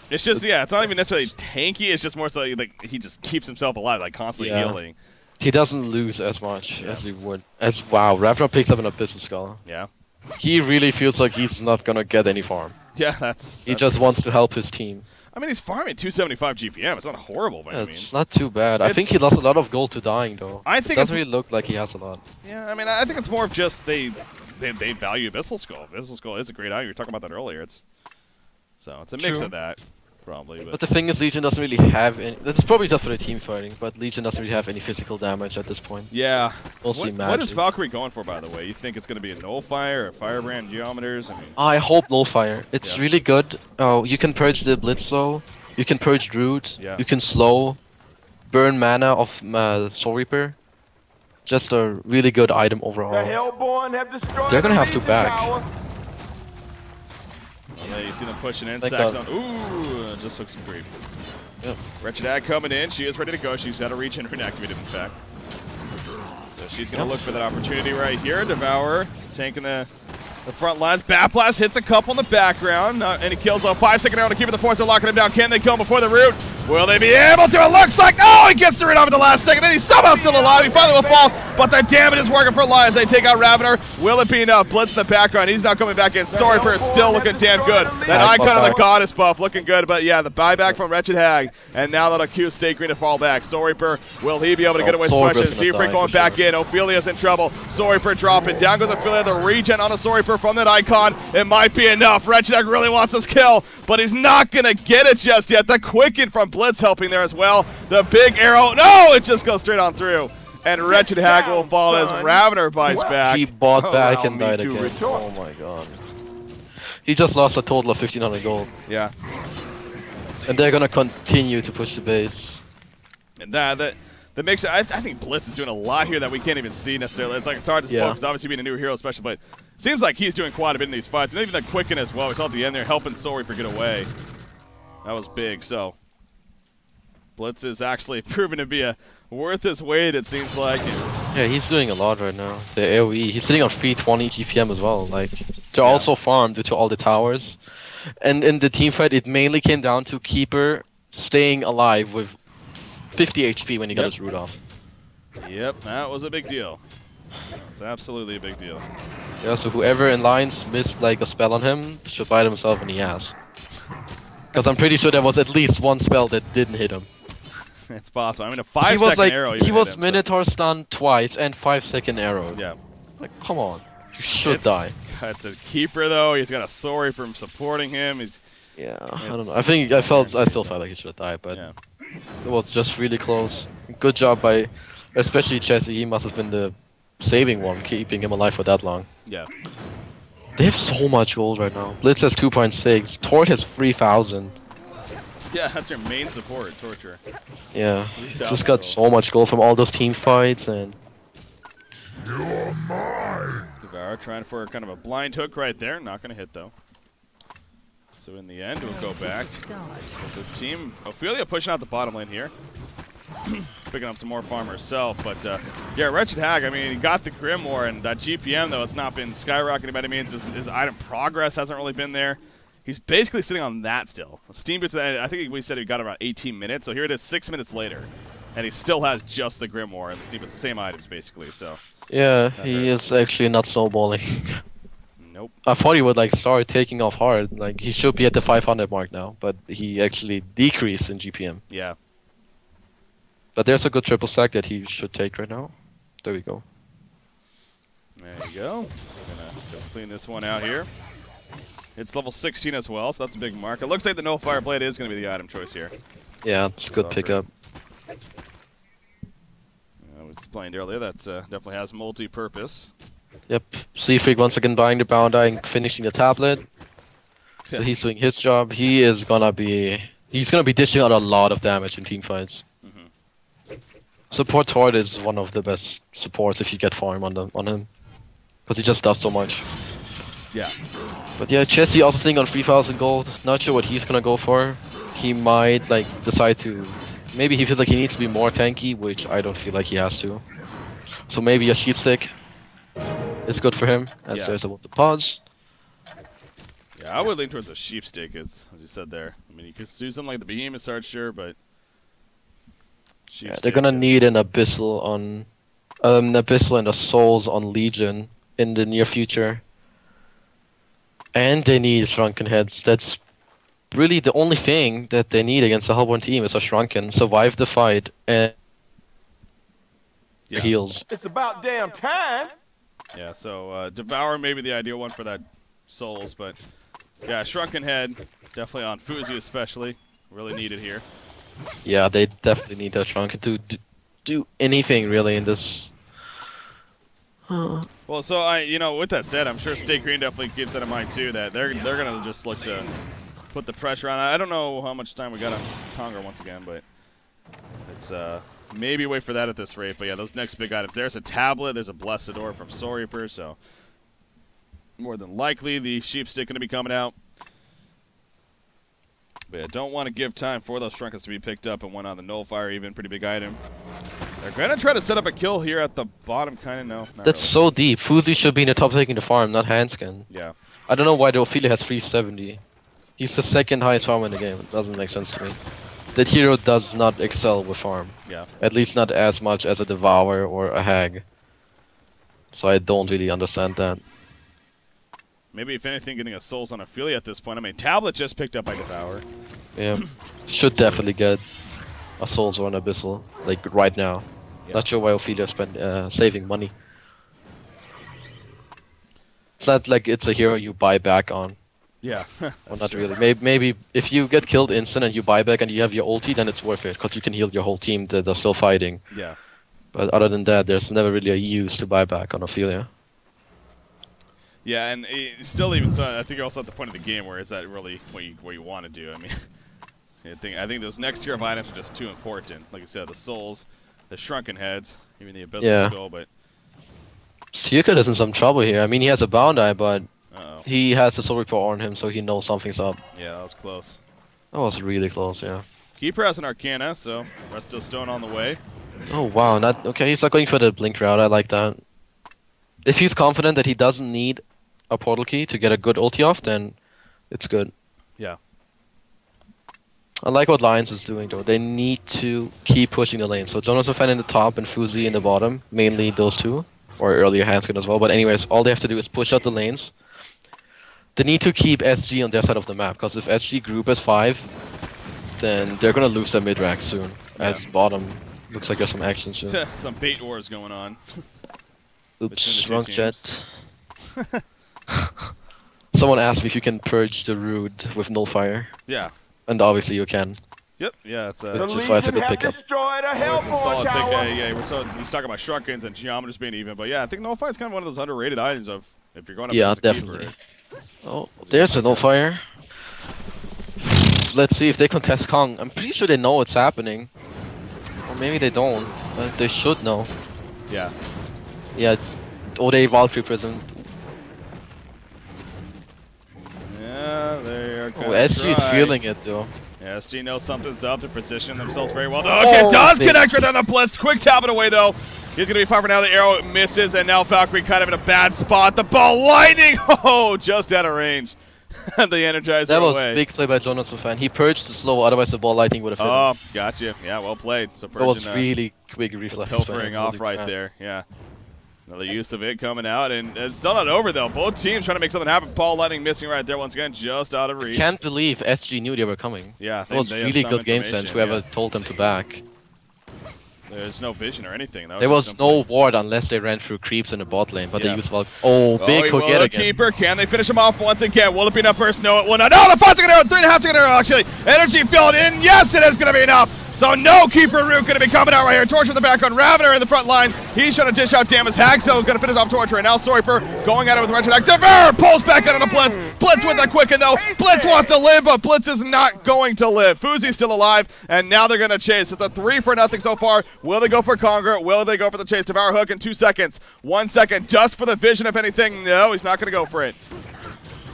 It's just, it's not even necessarily tanky. It's just more so like he just keeps himself alive, like constantly healing. He doesn't lose as much as he would. Wow, Ravna picks up an Abyssal Skull. Yeah. He really feels like he's not going to get any farm. Yeah, he just wants to help his team. I mean, he's farming 275 GPM. It's not horrible, but it's not too bad. I think he lost a lot of gold to dying, though. I think it doesn't really look like he has a lot. Yeah, I mean, I think it's more of just they value Abyssal Skull. Abyssal Skull is a great item. You were talking about that earlier. So it's a mix of that. probably. But the thing is, Legion doesn't really have any. That's probably just for the team fighting, but Legion doesn't really have any physical damage at this point. Yeah. Mostly magic. What is Valkyrie going for, by the way? You think it's going to be a Nullfire or Firebrand Geometers? I mean, I hope Nullfire. It's really good. Oh, you can purge the Blitz slow. You can purge Root. Yeah. You can slow. Burn mana of Soul Reaper. Just a really good item The overall. Hellborn have destroyed They're gonna the have to Legion back. tower. yeah, you see them pushing in. Thank Sacks God. on. Ooh, just took some creep. Yep. Wretched Hag coming in. She is ready to go. She's got a regen reactivated, in fact. So she's going to look for that opportunity right here. Devourer taking the front lines. Bat Blast hits a couple in the background. And he kills a 5-second arrow to keep it. The force are locking him down. Can they kill him before the root? Will they be able to? It looks like, oh, he gets the root off at the last second. Then he's somehow still alive. He finally will fall, but the damage is working for Lions. They take out Ravener. Will it be enough? Blitz in the background. He's not coming back in. Sorry for still looking damn good. That icon of the goddess buff looking good, but yeah, the buyback from Wretched Hag. And now that'll cue Stay Green to fall back. Soul Reaper, will he be able to get away with questions? Seafreak going back in. Ophelia's in trouble. Soul Reaper dropping. Down goes Ophelia. The regen on a Soul Reaper from that icon. It might be enough. Wretched Hag really wants this kill, but he's not going to get it just yet. The Quicken from Blitz helping there as well. The big arrow. No, it just goes straight on through. And Wretched Hag will fall as Ravener bites back. He bought back Allow and me died to again. retort. Oh my god. He just lost a total of 1500 gold. Yeah. And they're gonna continue to push the base. And that makes it. I think Blitz is doing a lot here that we can't even see necessarily. It's hard to focus, obviously being a new hero, especially, but it seems like he's doing quite a bit in these fights. And even the Quicken as well. We saw at the end there helping Soul Reaper get away. That was big. So Blitz is actually proven to be worth his weight, it seems like. Yeah, he's doing a lot right now. The AoE, he's sitting on 320 GPM as well. Like, they're also farmed due to all the towers. And in the team fight, it mainly came down to Keeper staying alive with 50 HP when he got his root off. Yep, that was a big deal. It's absolutely a big deal. Yeah, so whoever in lines missed like a spell on him should bite himself in the ass. Because I'm pretty sure there was at least one spell that didn't hit him. It's possible. I mean, a 5-second arrow. He was Minotaur stunned twice and 5-second arrow. Yeah. Like, come on. You should die. It's a Keeper, though. He's got a Soul Reaper supporting him. Yeah, I don't know. I still felt like he should have died, but it was just really close. Good job by, especially Chessie. He must have been the saving one, keeping him alive for that long. Yeah. They have so much gold right now. Blitz has 2.6. Tort has 3,000. Yeah, that's your main support, Torture. Yeah, just got so much gold from all those team fights and. You're mine. Devourer trying for kind of a blind hook right there. Not going to hit, though. So in the end, we'll go back with this team. Ophelia pushing out the bottom lane here. Picking up some more farm herself. But, yeah, Wretched Hag, I mean, he got the Grimoire, and that GPM, though, it's not been skyrocketing by any means. His item progress hasn't really been there. He's basically sitting on that still. Steam Boots, I think we said he got about 18 minutes, so here it is 6 minutes later. And he still has just the Grimoire and the Steam Boots, the same items, basically, so. Yeah, he is actually not snowballing. Nope. I thought he would like start taking off hard. Like, he should be at the 500 mark now, but he actually decreased in GPM. Yeah. But there's a good triple stack that he should take right now. There we go. There you go. We're going to clean this one out here. It's level 16 as well, so that's a big mark. It looks like the No Fire Blade is going to be the item choice here. Yeah, it's a good pickup. I was explained earlier, that's definitely has multi-purpose. Yep, Seafreak once again buying the Bound Eye and finishing the tablet. So he's doing his job. He's gonna be dishing out a lot of damage in team fights. Support Tord is one of the best supports if you get farm on him, because he just does so much. Yeah. But yeah, Chessie also sitting on 3,000 gold. Not sure what he's gonna go for. He might like decide to. Maybe he feels like he needs to be more tanky, which I don't feel like he has to. So maybe a sheep stick is good for him, as there's about the pause. Yeah, I would lean towards a sheep stick, as you said there. I mean, you could do something like the Behemoth Sword, sure, but yeah, they're gonna need an Abyssal on, Abyssal and a Souls on Legion in the near future. And they need Shrunken Heads. That's really the only thing that they need against a Hellborn team is a Shrunken. Survive the fight and heals. It's about damn time. Yeah, so Devour may be the ideal one for that Souls, but yeah, Shrunken Head, definitely on Fuzi especially. really needed here. Yeah, they definitely need that Shrunken to do anything really in this. Well, so you know, with that said, I'm sure State Green definitely keeps that in mind too. That they're gonna just look to put the pressure on. I don't know how much time we got on Conger once again, but it's maybe wait for that at this rate. But yeah, those next big items. There's a tablet. There's a Blessador from Soul Reaper. So more than likely, the Sheep Stick gonna be coming out. But yeah, don't want to give time for those Shrunkens to be picked up, and one on the Nullfire, even pretty big item. They're gonna try to set up a kill here at the bottom, kind of. No, that's really. So deep. Fuzi should be in the top taking the farm, not Hanskin. Yeah. I don't know why the Ophelia has 370. He's the second highest farmer in the game. It doesn't make sense to me. That hero does not excel with farm. Yeah. At least not as much as a Devourer or a Hag. So I don't really understand that. Maybe, if anything, getting a Souls on Ophelia at this point. I mean, Tablet just picked up by Devour. Yeah. Should definitely get a Souls or an Abyssal, like, right now. Yeah. Not sure why Ophelia spent saving money. It's not like it's a hero you buy back on. Yeah. Well, not true. Really. Maybe if you get killed instant and you buy back and you have your ulti, then it's worth it, because you can heal your whole team that are still fighting. Yeah. But other than that, there's never really a use to buy back on Ophelia. Yeah, and still, even so, I think you're also at the point of the game where is that really what you want to do? I mean, I think those next tier of items are just too important. Like I said, the Souls, the Shrunken Heads, even the Abyssal Skull. But Stierkut is in some trouble here. I mean, he has a Bound Eye, but he has the Soul Reaper on him, so he knows something's up. Yeah, that was close. That was really close, yeah. Keeper has an Arcana, so Resto Stone on the way. Oh wow, okay. He's not going for the blink route. I like that. If he's confident that he doesn't need a portal key to get a good ulti off, then it's good. Yeah. I like what Lions is doing though. They need to keep pushing the lane. So Jonathan Fan in the top and Fuzi in the bottom, mainly those two, or earlier Hanskin as well. But anyways, all they have to do is push out the lanes. They need to keep SG on their side of the map, because if SG group is 5, then they're gonna lose their mid rack soon. As bottom looks like there's some action soon. Some bait wars going on. Oops, wrong jet. Someone asked me if you can purge the Root with Nullfire. Yeah. And obviously you can. Yep, yeah, it's which is why it's a good pickup. It's a solid pick. Yeah, we're talking about Shrunkens and Geometers being even, but yeah, I think Nullfire is kind of one of those underrated items of if you're going up against a definitely. Oh, there's a Nullfire. Let's see if they contest Kong. I'm pretty sure they know what's happening. Or maybe they don't, but they should know. Yeah. Yeah, or they Valkyrie Prism. Yeah, they are kind of SG's feeling it though. Yeah, SG knows something's up to position themselves very well. Okay, does connect right on the Blitz. Quick tap it away though. He's going to be fine for now. The arrow misses, and now Valkyrie kind of in a bad spot. The ball lightning! Oh, just out of range. The Energizer That was away. Big play by Jonathan Fan. He purged the slow, otherwise the ball lightning would have hit him. Oh, gotcha. Yeah, well played. So that was really quick reflex. Pilfering off right there, yeah. Another use of it coming out, and it's still not over though. Both teams trying to make something happen. Ball lightning missing right there once again, just out of reach. I can't believe SG knew they were coming. Yeah, that was really good game sense. Whoever told them to back. There's no vision or anything. There was no ward unless they ran through creeps in the bot lane, but they used big hook yet again. Keeper, can they finish him off once again? Will it be enough first? No, it will not. No, the 5-second arrow, 3.5-second arrow actually. Energy filled in. Yes, it is going to be enough. So no Keeper Root going to be coming out right here. Torture in the background. Ravener in the front lines. He's trying to dish out damage. Haxel is going to finish off Torture. And now Soiper going at it with the Wretched Devour pulls back out on the Blitz. Blitz with that quicken though. Blitz wants to live, but Blitz is not going to live. Fuzi's still alive, and now they're going to chase. It's a 3-0 so far. Will they go for Conger? Will they go for the chase? Devour hook in 2 seconds. 1 second just for the vision, if anything. No, he's not going to go for it.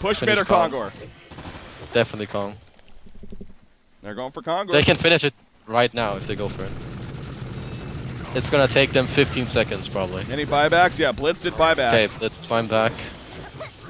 Push mid or Conger? Definitely Kong. They're going for Conger. They can finish it right now if they go for it. It's gonna take them 15 seconds probably. Any buybacks? Yeah, Blitz did buyback. Okay, Blitz is fine back.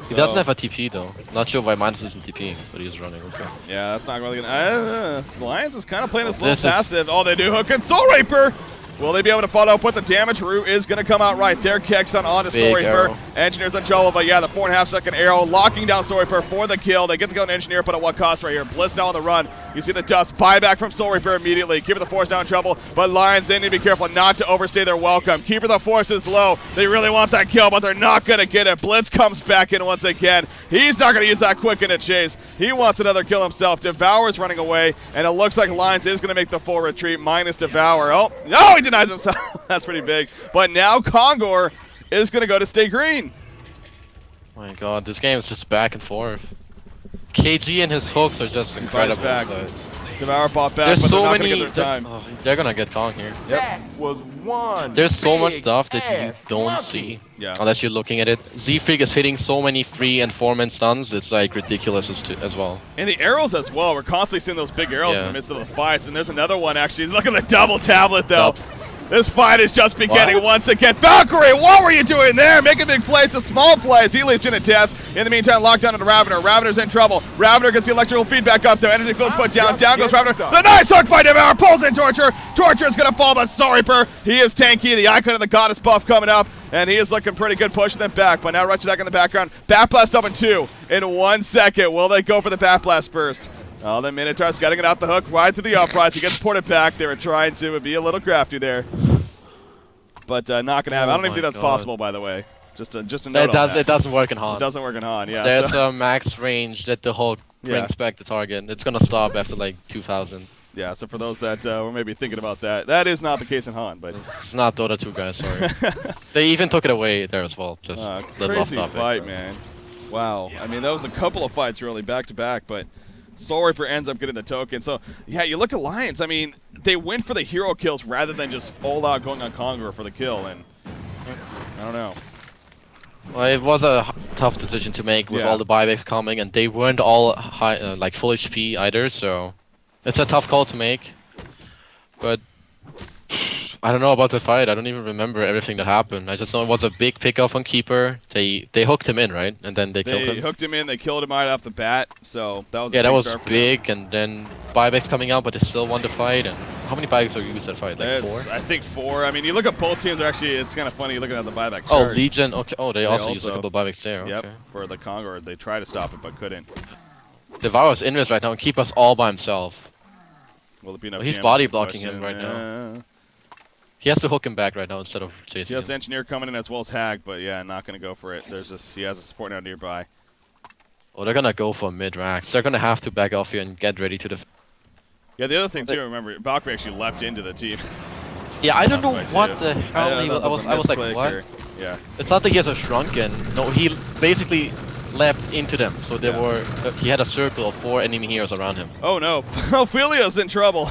He doesn't have a TP though. Not sure why Minus isn't TPing, but he's running. Okay. Yeah, that's not really gonna. Lions is kind of playing this little passive. Oh, they do hook and Soul Reaper. Will they be able to follow up with the damage? Root is going to come out right there. Kexon onto Soul Reaper. Engineers on Jolo, but yeah, the 4.5-second arrow locking down Soul Reaper for the kill. They get the kill on Engineer, but at what cost right here? Blitz now on the run. You see the dust buyback from Soul Reaper immediately. Keeper the Force now in trouble, but Lions, they need to be careful not to overstay their welcome. Keeper the Force is low. They really want that kill, but they're not going to get it. Blitz comes back in once again. He's not going to use that quick in a chase. He wants another kill himself. Devour's running away, and it looks like Lions is going to make the full retreat minus Devour. Oh, no, he denies himself. That's pretty big. But now Kongor is going to go to stay green. My god, this game is just back and forth. KG and his hooks are just incredible. Devour bought back, there's but so they're not many. gonna get their time. They're gonna get Kong here. That was one. There's so much big stuff that you ass don't monkey. see Yeah. unless you're looking at it. Z-Freak is hitting so many 3 and 4-man stuns. It's like ridiculous as well. And the arrows as well. We're constantly seeing those big arrows in Yeah. the midst of the fights. And there's another one actually. Look at the double tablet though. Yup. This fight is just beginning What? once again. Valkyrie, what were you doing there? Making big plays to small plays. He leaps into death. In the meantime, lockdown into Ravener. Ravener's in trouble. Ravener gets the electrical feedback up there. Energy field's put down. Down goes Ravener. The nice hook by Devour. Pulls in Torture. Torture is going to fall, but Soul Reaper, he is tanky. The icon of the goddess buff coming up. And he is looking pretty good, pushing them back. But now Wretched in the background. Bat Blast up in 2 in 1 second. Will they go for the Bat Blast burst? Oh, the Minotaur's got to get out the hook, right to the uprise. He gets ported back. They were trying to be a little crafty there. But not going to happen. I don't even think that's possible, by the way. Just a note on that. It doesn't work in HoN. It doesn't work in HoN, yeah. There's a max range that the hook brings back the target. It's gonna stop after like 2,000. Yeah, so for those that were maybe thinking about that, that is not the case in HoN, but It's not Dota 2 guys, sorry. They even took it away there as well. Just little off crazy topic. fight, man. Wow. I mean, that was a couple of fights really back to back, but Soul Reaper ends up getting the token. So, yeah, you look at Lions. I mean, they went for the hero kills rather than just all out going on Kongor for the kill, and I don't know. Well, it was a tough decision to make with all the buybacks coming, and they weren't all high, like full HP either, so it's a tough call to make. But I don't know about the fight. I don't even remember everything that happened. I just know it was a big pickoff on Keeper. They hooked him in, right? And then they killed him. They hooked him in. They killed him right off the bat. So that was that was big. And then buybacks coming out, but they still won the fight. And how many buybacks were used that fight? Like 4? I think 4. I mean, you look at both teams. Are actually, it's kind of funny looking at the buyback chart. Oh, Legion. Okay. Oh, they also used a couple buybacks there. Yep. Okay. For the Kongor, they tried to stop it but couldn't. Devour's in this right now and Keeper's all by himself. Will it be enough? He's body blocking him right now. He has to hook him back right now instead of chasing him. Yes, Engineer coming in as well as Hag, but yeah, not going to go for it. He has a support now nearby. Oh, they're going to go for mid-racks. They're going to have to back off here and get ready to Yeah, the other thing too, remember, Valkyrie actually leapt into the team. Yeah, I don't know what the hell he was. I was like, what? Yeah. It's not that he has a shrunken. No, he basically leapt into them. So there were. He had a circle of 4 enemy heroes around him. Oh no, Ophelia's in trouble.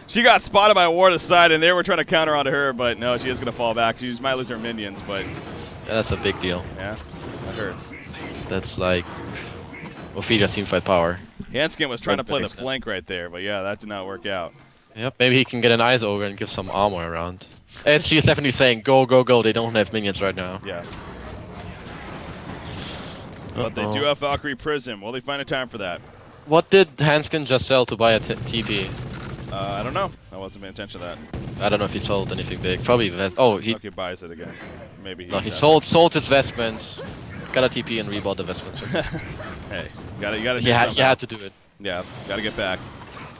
She got spotted by Warda's side, and they were trying to counter onto her, but no, she is going to fall back. She might lose her minions, but yeah, that's a big deal. Yeah, that hurts. That's like Ophelia's teamfight power. Hanskin was trying to play the flank right there, but yeah, that did not work out. Yep, maybe he can get an eyes over and give some armor around. SG is definitely saying, go, go, go. They don't have minions right now. Yeah. But they do have Valkyrie Prism. Will they find a time for that? What did Hanskin just sell to buy a TP? I don't know. I wasn't paying attention to that. I don't know if he sold anything big. Probably vest. Oh, he buys it again. Maybe he. No, he sold his vestments. Got a TP and rebought the vestments. Hey, you gotta. You had to do it. Yeah, gotta get back.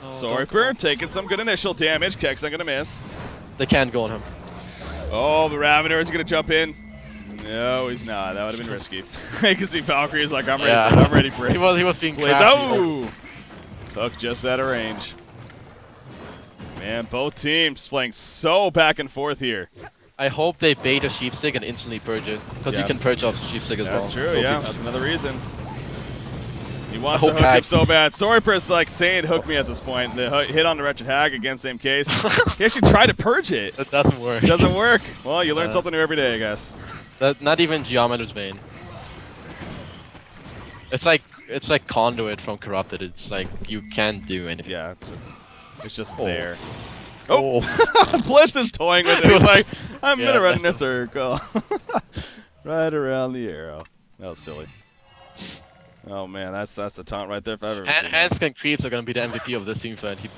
Oh, Soul Reaper taking some good initial damage. Kek's not gonna miss. They can't go on him. Oh, the Ravener is gonna jump in. No, he's not. That would have been risky. You can see Valkyrie is like, I'm ready. Yeah. For it. I'm ready for it. He was being crafty. Oh! Hook just out of range. Man, both teams playing so back and forth here. I hope they bait a sheepstick and instantly purge it, because you can purge off sheepstick as well. That's true. Yeah, that's another reason. He wants to hook him so bad. Soul Reaper's like saying hook me at this point. The hit on the Wretched Hag again, same case. He actually tried to purge it. That doesn't work. It doesn't work. Well, you learn something new every day, I guess. Not even Geometer's Bane. It's like Conduit from Corrupted. It's like you can't do anything. Yeah, it's just there. Oh, Blitz is toying with it. He's like, I'm gonna run in a circle, right around the arrow. That was silly. Oh man, that's the taunt right there. If I've ever seen that. Hanskin Creeps are gonna be the MVP of this team fight. He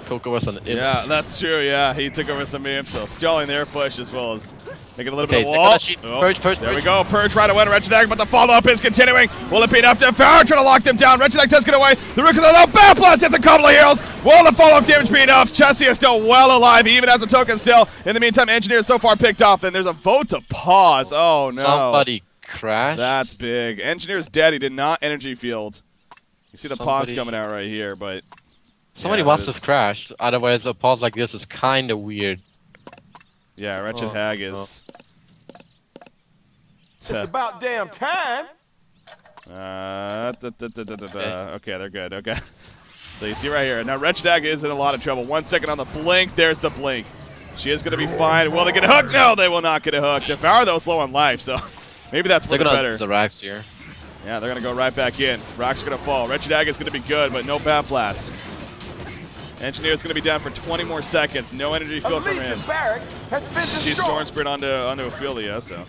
took over some imps. Yeah, that's true. Yeah, he took over some imps, so stalling their push as well as Make it a little bit of a wall. Purge. There we go. Purge right away to Wretched Egg, but the follow-up is continuing. Will it be enough? Devour trying to lock them down. Wretched Egg does get away. The Rook of the low Bat Blast hits a couple of heals. Will the follow-up damage be enough? Chessie is still well alive. He even has a token still. In the meantime, Engineer is so far picked off, and there's a vote to pause. Oh, no. Somebody crashed. That's big. Engineer's dead. He did not energy field. You see the pause coming out right here, but... Somebody must have crashed. Otherwise, a pause like this is kind of weird. Yeah, Wretched Hag is... It's about damn time. Okay, they're good. Okay. So you see right here. Now, Wretched Hag is in a lot of trouble. 1 second on the blink. There's the blink. She is going to be fine. Will they get a hook? No, they will not get a hook. Devour, though, is low on life, so maybe that's for the better. They're going to Rax here. Yeah, they're going to go right back in. Rock's going to fall. Wretched Hag is going to be good, but no Bat Blast. Engineer's going to be down for 20 more seconds. No energy field from him. She's Storm Spirit onto Ophelia, so...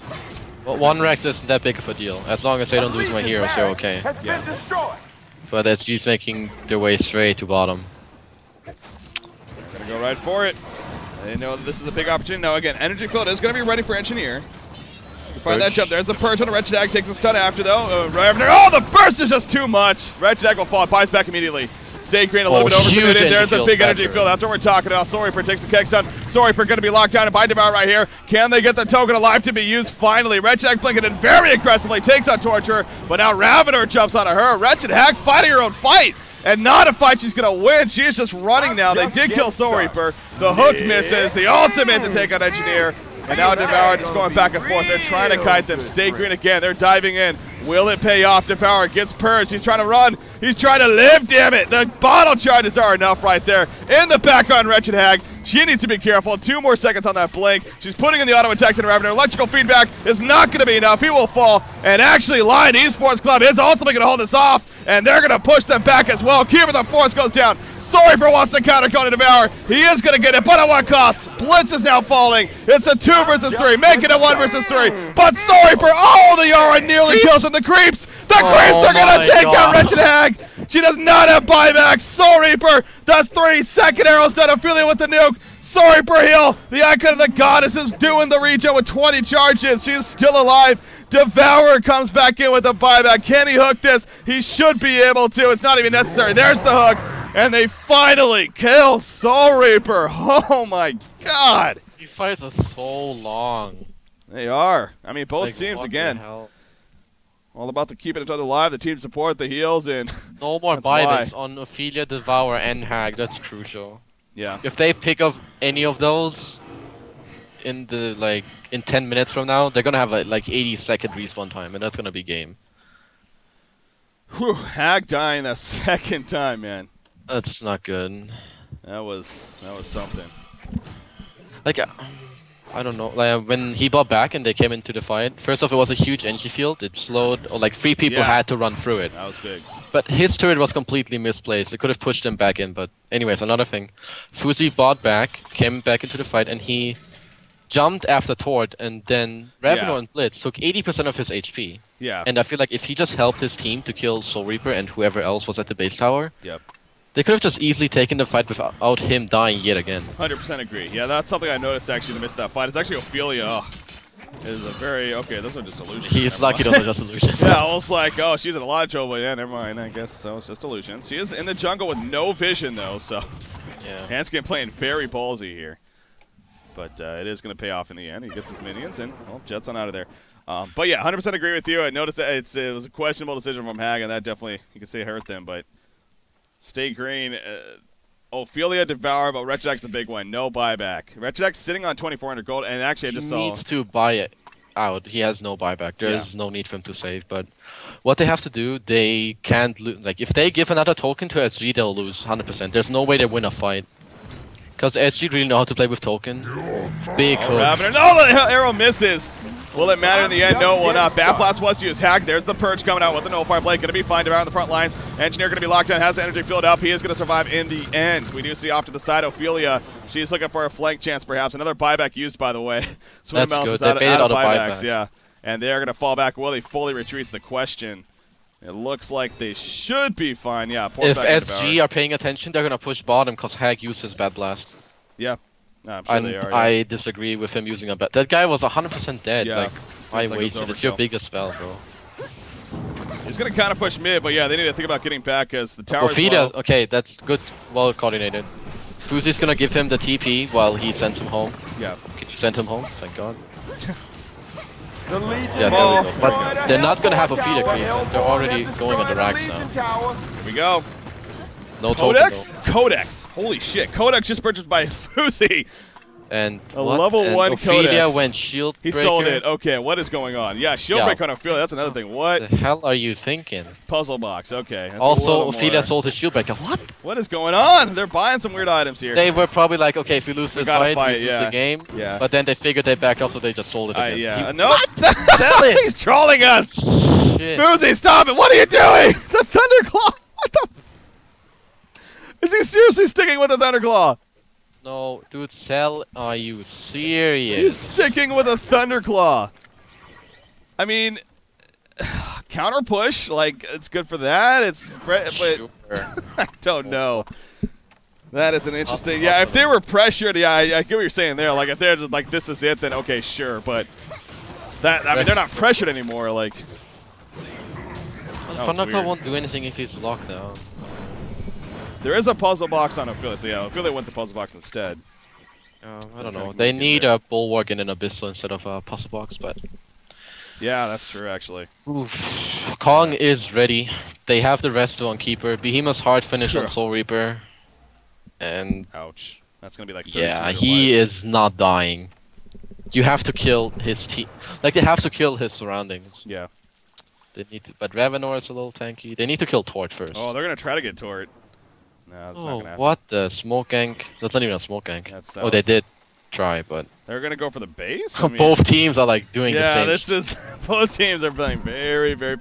Well, 1 Rex isn't that big of a deal. As long as they don't lose my heroes, they're okay. Yeah. But SG's making their way straight to bottom. They're going to go right for it. They know that this is a big opportunity. Now, again, energy field is going to be ready for Engineer. Find that jump. There's the Purge on the Wretched Hag. Takes a stun after, though. Oh, the burst is just too much. Wretched Hag will fall. Buys back immediately. Stay Green a little bit overcommitted. There's a big energy field. That's what we're talking about. Soul Reaper takes the keg stun. Soul Reaper going to be locked down and by Devour right here. Can they get the token alive to be used finally? Wretched Hag blinking in very aggressively. Takes out Torture, but now Ravener jumps onto her. Wretched Hag fighting her own fight. And not a fight she's going to win. She is just running now. They did kill Soul Reaper. The hook misses. The ultimate to take out Engineer. And now Devour just going back and forth. They're trying to kite them. Stay Green again. They're diving in. Will it pay off? Devour gets purged. He's trying to run. He's trying to live, damn it. The bottle charges are enough right there. In the back on Wretched Hag. She needs to be careful. 2 more seconds on that blink. She's putting in the auto attacks into Ravener. Electrical feedback is not going to be enough. He will fall. And actually, Lion Esports Club is ultimately going to hold this off. And they're going to push them back as well. Keeper the Force goes down. Soul Reaper wants to counter Conan Devour. He is going to get it, but at what cost? Blitz is now falling. It's a 2 versus 3. Make it a 1 versus 3. But Soul Reaper, oh, the Aura nearly kills him. The creeps. The creeps are going to take out Wretched Hag. She does not have buyback. Soul Reaper does 3 second arrows to Ophelia with the nuke. Soul Reaper heal. The icon of the goddess is doing the regen with 20 charges. She is still alive. Devourer comes back in with a buyback. Can he hook this? He should be able to. It's not even necessary. There's the hook. And they finally kill Soul Reaper. Oh my god. These fights are so long. They are. I mean, both teams, again, all about to keep each other alive. The team support, the heals, and no more buybacks on Ophelia, Devour, and Hag. That's crucial. Yeah. If they pick up any of those in the in 10 minutes from now, they're gonna have like 80-second respawn time, and that's gonna be game. Whew, Hag dying the second time, man. That's not good. That was something. Like, I don't know. Like when he bought back and they came into the fight, first off, it was a huge energy field. It slowed, or like 3 people had to run through it. That was big. But his turret was completely misplaced. It could have pushed him back in. But anyways, another thing. Fuzi bought back, came back into the fight, and he jumped after Tort, and then Ravener and Blitz took 80% of his HP. Yeah. And I feel like if he just helped his team to kill Soul Reaper and whoever else was at the base tower, they could have just easily taken the fight without him dying yet again. 100% agree. Yeah, that's something I noticed actually to miss that fight. It's actually Ophelia. Oh, it is a very... Okay, those are just illusions. He's lucky those are just illusions. Yeah, I was like, oh, she's in a lot of trouble. Yeah, never mind. I guess so. It's just illusions. She is in the jungle with no vision, though, so... Yeah. Hanskin playing very ballsy here. But it is going to pay off in the end. He gets his minions, and, well, jets on out of there. But yeah, 100% agree with you. I noticed that it was a questionable decision from Hag, and that definitely, you can say, hurt them, but... Stay Green, Ophelia Devour, but Wretched Hag's the big one. No buyback. Wretched Hag's sitting on 2,400 gold, and actually I just saw... He needs to buy it out. He has no buyback. There is no need for him to save, but what they have to do, they can't lose. Like, if they give another token to SG, they'll lose 100%. There's no way they win a fight. Because SG really know how to play with token. Big hook. No, the arrow misses. Will it matter in the end? No, it will not. Bat Blast was used. Hag, there's the Purge coming out with the Nullfire Blade. Going to be fine around the front lines. Engineer going to be locked down. Has the energy filled up. He is going to survive in the end. We do see off to the side Ophelia. She's looking for a flank chance, perhaps. Another buyback used, by the way. That's good. Is out of buybacks. Yeah. And they're going to fall back. Will he fully retreats? The question. It looks like they should be fine. Yeah. If SG are paying attention, they're going to push bottom because Hag uses Bat Blast. Yeah. No, I'm sure And they are, yeah. I disagree with him using a bet. That guy was 100% dead. Yeah. Like, why Like waste it? It's your biggest spell, bro. He's going to kind of push mid, but yeah, they need to think about getting back because the tower's Ophelia, low. okay, that's good. Well coordinated. Fuzi's gonna give him the TP while he sends him home. Yeah. Can you send him home? Thank God. The Legion Yeah, there Oh. we go. But they're not gonna have Ophelia creep. They're already going on the racks now. Here we go. No token Codex? though. Codex. Holy shit. Codex just purchased by Fuzi. And A what? level And 1 Ophelia Codex. went shield He breaker. sold it. Okay, what is going on? Yeah, shield Yeah. break on Ophelia. That's another thing. What? The hell are you thinking? Puzzle box. Okay. that's a Also, little Ophelia more. sold his shield breaker. What? What is going on? They're buying some weird items here. They were probably like, okay, if we lose this gotta fight, fight, we lose yeah. the game. Yeah. But then they figured they backed off, so they just sold it again. Yeah. You- Nope. Sell it! He's trolling us. Shit. Fuzi, stop it. What are you doing? The Thunderclaw. What the? Is he seriously sticking with the Thunderclaw? No, dude, sell. Are you He's serious? sticking with a Thunderclaw. I mean, counter push, like, it's good for that. It's, but Sure. I don't know. That is an interesting. Yeah, if they were pressured, yeah, I get what you're saying there. Like, if they're just like, this is it, then okay, sure. But that, I mean, they're not pressured anymore. Like, was Thunderclaw weird. won't do anything if he's locked down. there is a puzzle box on Ophelia, so yeah, Ophelia went the puzzle box instead. I don't know. Okay, They get need there. a bulwark and an abyssal instead of a puzzle box, but Yeah, that's true, actually. oof. Kong is ready. They have the resto on Keeper, Behemoth's hard finish Sure. on Soul Reaper, and Ouch. That's gonna be like. yeah, 32 he life. is not dying. You have to kill his team. Like, they have to kill his surroundings. Yeah. They need to, but Ravenor is a little tanky. They need to kill Tort first. Oh, they're gonna try to get Tort. No, that's not gonna happen. What the smoke gank? That's not even a smoke gank. That's- Oh, they was- did try, but They're gonna go for the base. I mean, both teams are like doing the yeah, same. this is both teams are playing very, very.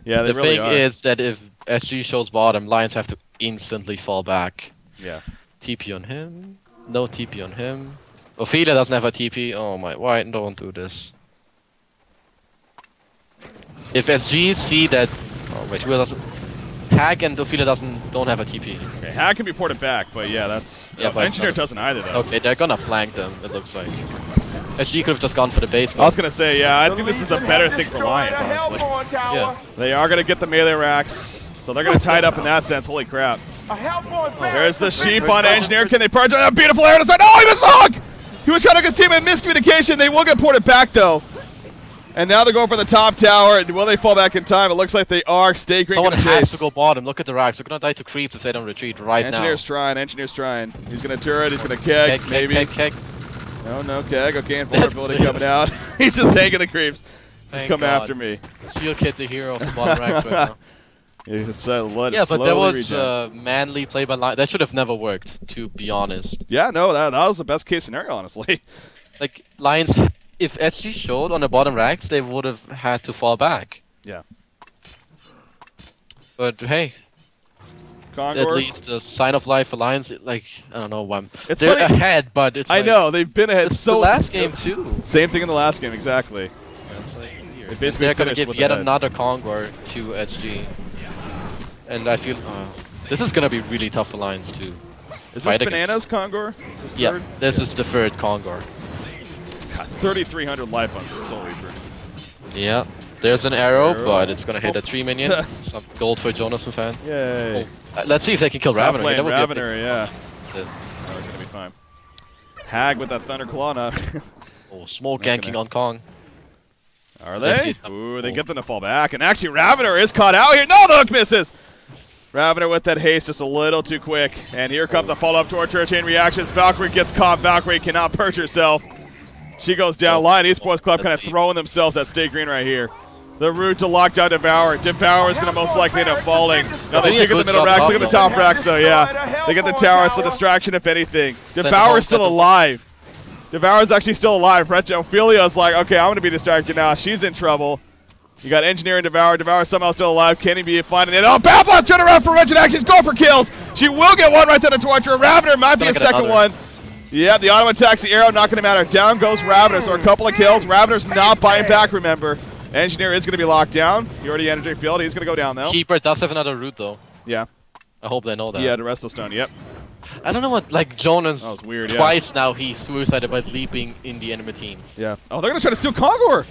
Yeah, they The really thing are. is that if SG shows bottom, Lions have to instantly fall back. Yeah. TP on him. No TP on him. Ophelia doesn't have a TP. Oh my, why don't do this? If SG see that, oh wait, who doesn't? Hack and Ophelia don't have a TP. Okay, Hack can be ported back, but yeah, that's. Yeah, but Engineer no. doesn't either though. Okay, they're gonna flank them. It looks like. SG could have just gone for the base. I was gonna say, yeah, I think this is the better thing for Lions, honestly. Yeah. They are gonna get the melee racks, so they're gonna tie it up in that sense. Holy crap! There's the sheep on Engineer. Can they purge on a beautiful air design? Oh, he missed the hook! He was trying to get his team in miscommunication. They will get ported back though. And now they're going for the top tower. Will they fall back in time? It looks like they are. Stay green Someone gonna has chase. to go bottom. Look at the racks. They're gonna die to creeps if they don't retreat right Engineer's trying. Engineer's trying. He's gonna turret. He's gonna keg. now. Maybe. Keg. No keg. Okay, vulnerability coming out. He's just taking the creeps. Just Thank come God. after me. Seal Kid, the hero of the bottom racks right now. He just let it Yeah, but that slowly was regen. manly play by Lions. That should have never worked, to be honest. Yeah, no, that was the best case scenario, honestly. Like, Lions, if SG showed on the bottom racks, they would have had to fall back. Yeah. But hey, Condor. at least a sign of life for Lions. Like, I don't know why. It's They're funny- ahead, but it's I like, know they've been ahead It's so. the last game too. Same thing in the last game, exactly. It's like weird. They basically They're gonna finished give with yet the head. another Kongor to SG, and I feel this is gonna be really tough for Lions too. Is this Fight against- Bananas Kongor? Is this Yeah, third? this is the third Kongor. God, 3,300 life on Soul Reaper. Yeah, there's an arrow, Arrow. but it's gonna hit a 3 minion. Some gold for Jonathan fan. Yay. Let's see if they can kill Top Ravenor. lane, That would be a Ravenor, big yeah. cost. That was gonna be fine. Hag with that Thunder Claw now. Oh, smoke Not ganking gonna- on Kong. Are Let's they? see it. Ooh, they Oh. get them to fall back. And actually, Ravenor is caught out here. No, the hook misses. Ravenor with that haste just a little too quick. And here comes a follow-up torture chain reactions. Valkyrie gets caught. Valkyrie cannot perch herself. She goes down. Oh, Lion Esports Club that's kind of deep. throwing themselves at Stay Green right here. The route to lock down Devour. Devour is going to most likely end up falling. Now they Doing a pick at the good middle job racks. Look at the top top racks, though, yeah. They get the tower. It's a distraction, if anything. Send Devour him is still home. alive. Devour is actually still alive. Ophelia is like, okay, I'm going to be distracted now. She's in trouble. You got Engineer and Devour. Devour is somehow still alive. Can he be finding it? Oh, Bad Blast turn around for Wretched Actions. Go for kills. She will get one right to the Torture. Ravenor might be a Gonna get second another. one. Yeah, the auto attacks the arrow, not going to matter. Down goes Ravenor, so a couple of kills. Ravenor's not buying back, remember. Engineer is going to be locked down. He already energy field. He's going to go down, though. Keeper does have another route though. Yeah. I hope they know that. Yeah, the Resto Stone, yep. I don't know what, like, Jonas That was weird, twice now he suicided by leaping in the enemy team. Yeah. Oh, they're gonna try to steal Kongor!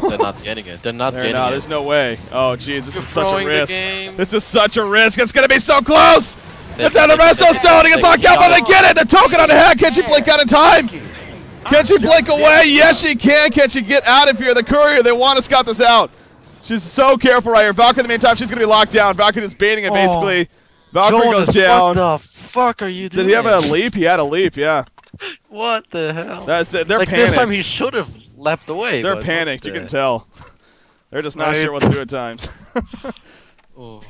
They're not getting it. They're not getting it. There's no way. Oh, jeez, this You're is such a risk. game. This is such a risk. It's gonna be so close! They- It's on the rest of stone. He gets locked out, but they get it! The token on the head. Can she blink out in time? Can she blink away? Yes, she can. Can she get out of here? The courier, they want to scout this out. She's so careful right here. Valkyrie, in the meantime, she's gonna be locked down. Valkyrie is baiting it, basically. Valkyrie Jonas, goes down. what the fuck are you doing? Did he have a leap? He had a leap, yeah. What the hell? That's it. They're like panicked. this time he should have leapt away. They're but panicked. what You can the- tell. They're just not sure what to do at times. Oh.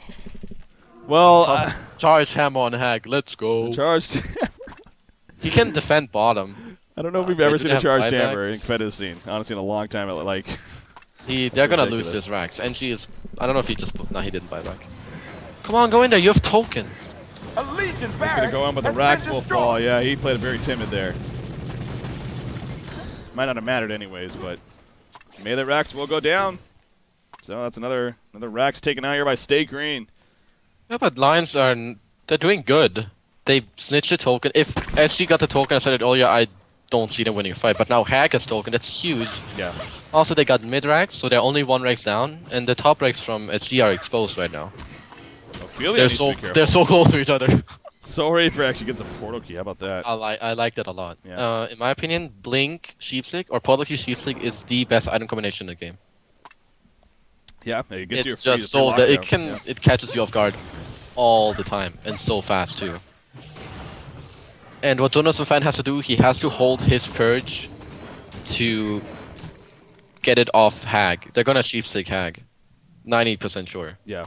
Well, Charge hammer on Hag. Let's go. charged. He can defend bottom. I don't know if we've They ever do seen a have charged buybacks. hammer in competitive scene. Honestly, in a long time. Like, They're gonna lose ridiculous. this Rax. And she is. I don't know if he just. No, he didn't buy back. Come on, go in there. You have token. A Legion he's gonna barrack go in, but the has been racks will destroyed. fall. Yeah, he played it very timid there. Might not have mattered anyways, but melee racks will go down. So that's another racks taken out here by Stay Green. Yeah, but Lions are. They're doing good. They snitched the token. If SG got the token, I said it earlier, I don't see them winning a fight. But now Hag has token. That's huge. Yeah. Also, they got mid racks, so they're only one racks down, and the top racks from SG are exposed right now. Ophelia They're needs to so be careful. they're so close to each other. So Reaper actually gets a portal key. How about that? I like that a lot. Yeah. In my opinion, Blink Sheepstick or portal key Sheepstick is the best item combination in the game. Yeah, it gets you a It's free just so lockdown. that it can Yeah. it catches you off guard all the time and so fast too. And what Jonas fan has to do, he has to hold his purge to get it off Hag. They're gonna Sheepstick Hag. 90% sure. Yeah.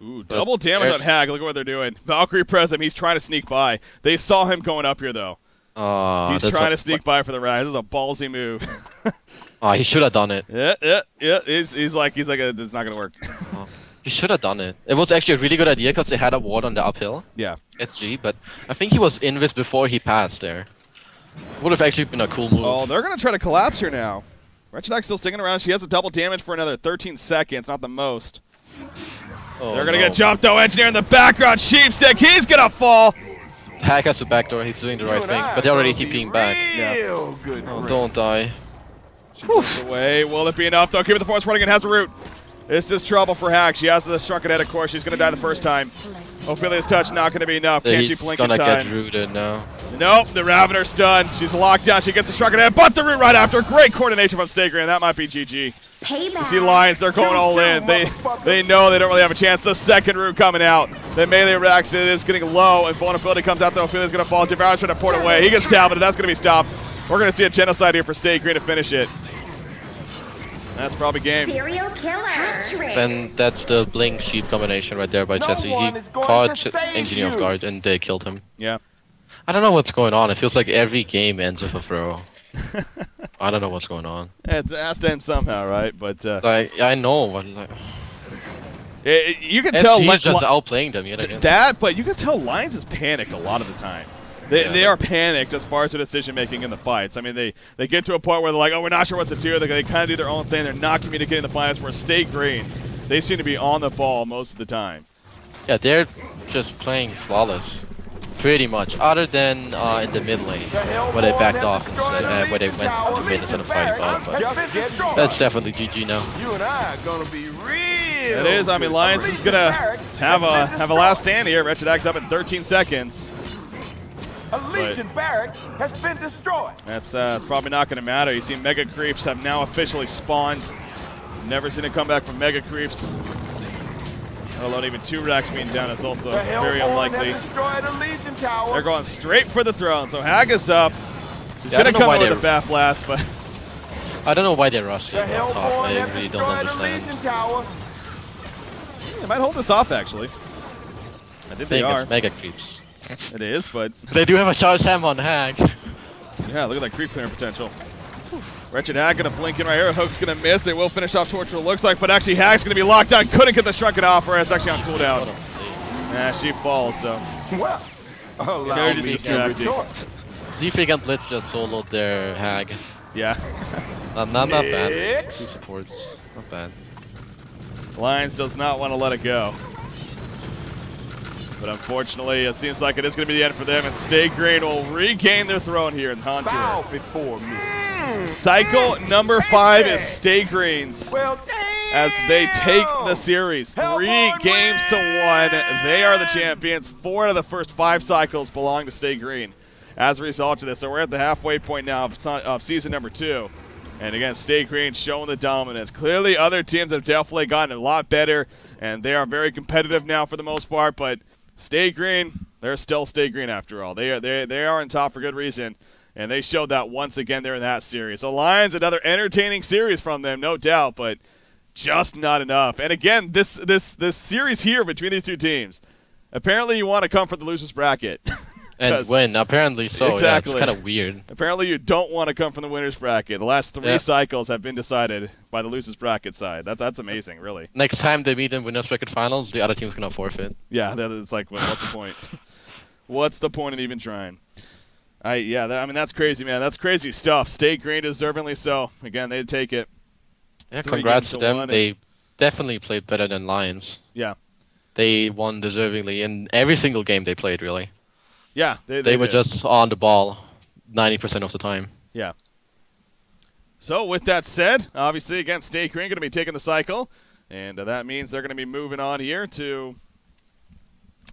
Ooh, But double damage on there's- Hag. Look at what they're doing. Valkyrie press him. He's trying to sneak by. They saw him going up here, though. He's trying to sneak by for the ride. This is a ballsy move. He should have done it. yeah. He's like, it's not gonna work. He should have done it. It was actually a really good idea because they had a ward on the uphill. Yeah. SG, but I think he was invis before he passed there. Would have actually been a cool move. Oh, they're gonna try to collapse here now. Wretched Axe still sticking around. She has a double damage for another 13 seconds, not the most. Oh, They're gonna no. get jumped though. Engineer in the background. Sheepstick. He's gonna fall. Hag has the backdoor. He's doing the right thing, but they're already TPing back. Real good. Oh, don't die. Away. Will it be enough though? Keep it the force running and has a root. This is trouble for Hag. She has the shrunken head, of course. She's gonna die the first time. Ophelia's touch not gonna be enough. Can't she He's blink in gonna time? get rooted now. Nope, the Ravener's stunned. She's locked down. She gets the shrunken head, but the root right after. Great coordination from Stay Green. That might be GG. You see Lions, they're going all in. They know they don't really have a chance. The second root coming out. The melee reacts, it is getting low, and vulnerability comes out though. Ophelia's gonna fall. Devour's trying to port away. He gets down, but that's gonna be stopped. We're gonna see a genocide here for Stay Green to finish it. That's probably game. Serial killer. Hat-trick. Then that's the Blink Sheep combination right there by No Jesse. He one is going caught to save Engineer off you. guard and they killed him. Yeah. I don't know what's going on. It feels like every game ends with a throw. I don't know what's going on. It has to end somehow, right? But Like I know, but like you can tell SG is just outplaying them yet again. that, but you can tell Lions is panicked a lot of the time. They are panicked as far as their decision making in the fights. I mean, they get to a point where they're like, oh, we're not sure what to do. They kind of do their own thing. They're not communicating in the fights. Where Stay Green, they seem to be on the ball most of the time. Yeah, they're just playing flawless, pretty much. Other than in the mid lane, where they backed off instead, where they went to mid instead of fighting bottom. But that's definitely GG now. You and I are gonna be real. It is. I mean, Lions is gonna have a last stand here. Wretched Axe up in 13 seconds. A Legion barrack has been destroyed. That's probably not going to matter. You see Mega Creeps have now officially spawned. Never seen it come back from Mega Creeps. Let alone even 2 racks being down is also very unlikely. They're going straight for the throne. So Hag is up. She's going to come in with a Bat Blast, but I don't know why they rushed it on top. I really don't understand. they might hold this off, actually. I think they are. It's Mega Creeps. It is, but They do have a charge ham on Hag. yeah, look at that creep clearing potential. Wretched Hag gonna blink in right here. Hook's gonna miss. They will finish off Torture, it looks like, but actually Hag's gonna be locked down. Couldn't get the shrunken off her. It's actually on cooldown. Yeah, she falls, so. Well, allow Very me to distracting. retort. Zfig and Blitz just soloed their Hag. Yeah. Not bad. Next. 2 supports. Not bad. Lions does not want to let it go. But unfortunately, it seems like it is going to be the end for them, and Stay Green will regain their throne here in the HoN Foul Tour. before me. Cycle number 5 is Stay Green's. Well, As they take the series 3 games to 1, they are the champions. 4 out of the first 5 cycles belong to Stay Green. As a result of this, so we're at the halfway point now of season number 2. And again, Stay Green showing the dominance. Clearly, other teams have definitely gotten a lot better, and they are very competitive now for the most part. But Stay Green, they're still Stay Green after all. They are on top for good reason, and they showed that once again there in that series. So Lions, another entertaining series from them, no doubt, but just not enough. And again, this series here between these two teams, apparently you want to come from the losers bracket. And win, apparently so. Exactly. Yeah, it's kind of weird. Apparently you don't want to come from the winners bracket. The last 3 cycles have been decided by the losers bracket side. That's amazing, really. Next time they meet in winners bracket finals, the other team's going to forfeit. Yeah, it's like, well, what's the point? What's the point in even trying? I mean, that's crazy, man. That's crazy stuff. Stay Green, deservingly so. Again, they take it. Yeah, congrats to them. They definitely played better than Lions. Yeah. They won deservingly in every single game they played, really. Yeah, they were just on the ball 90% of the time. Yeah. So with that said, obviously, again, Stay Green going to be taking the cycle, and that means they're going to be moving on here to,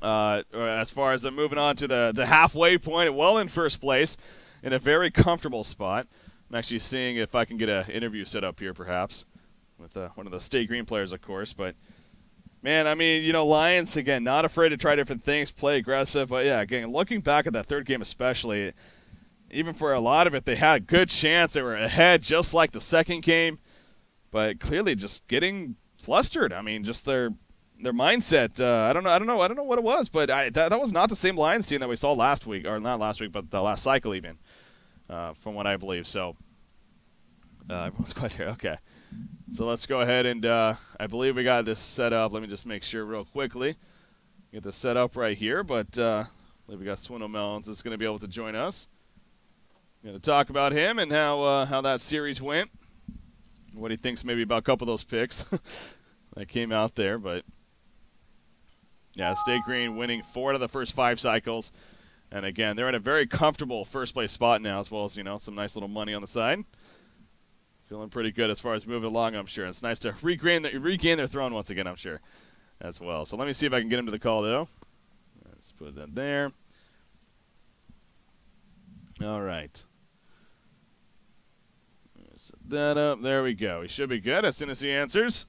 as far as moving on to the halfway point, well in first place, in a very comfortable spot. I'm actually seeing if I can get an interview set up here, perhaps, with one of the Stay Green players, of course, but. Man, I mean, you know, Lions, again, not afraid to try different things, play aggressive. But, yeah, again, looking back at that third game especially, even for a lot of it, they had a good chance. They were ahead just like the second game. But clearly just getting flustered. I mean, just their mindset. I don't know what it was. But that was not the same Lions team that we saw last week. Or not last week, but the last cycle even, from what I believe. So, everyone's quite here. Okay. So let's go ahead and I believe we got this set up. Let me just make sure real quickly. Get this set up right here. But I believe we got Swindle Melons is going to be able to join us. Going to talk about him and how that series went. What he thinks maybe about a couple of those picks that came out there. But yeah, Stay Green winning 4 out of the first 5 cycles. And again, they're in a very comfortable first place spot now, as well as, you know, some nice little money on the side. Feeling pretty good as far as moving along, I'm sure. It's nice to regain their throne once again, I'm sure, as well. So let me see if I can get him to the call, though. Let's put that there. All right. Set that up. There we go. He should be good as soon as he answers.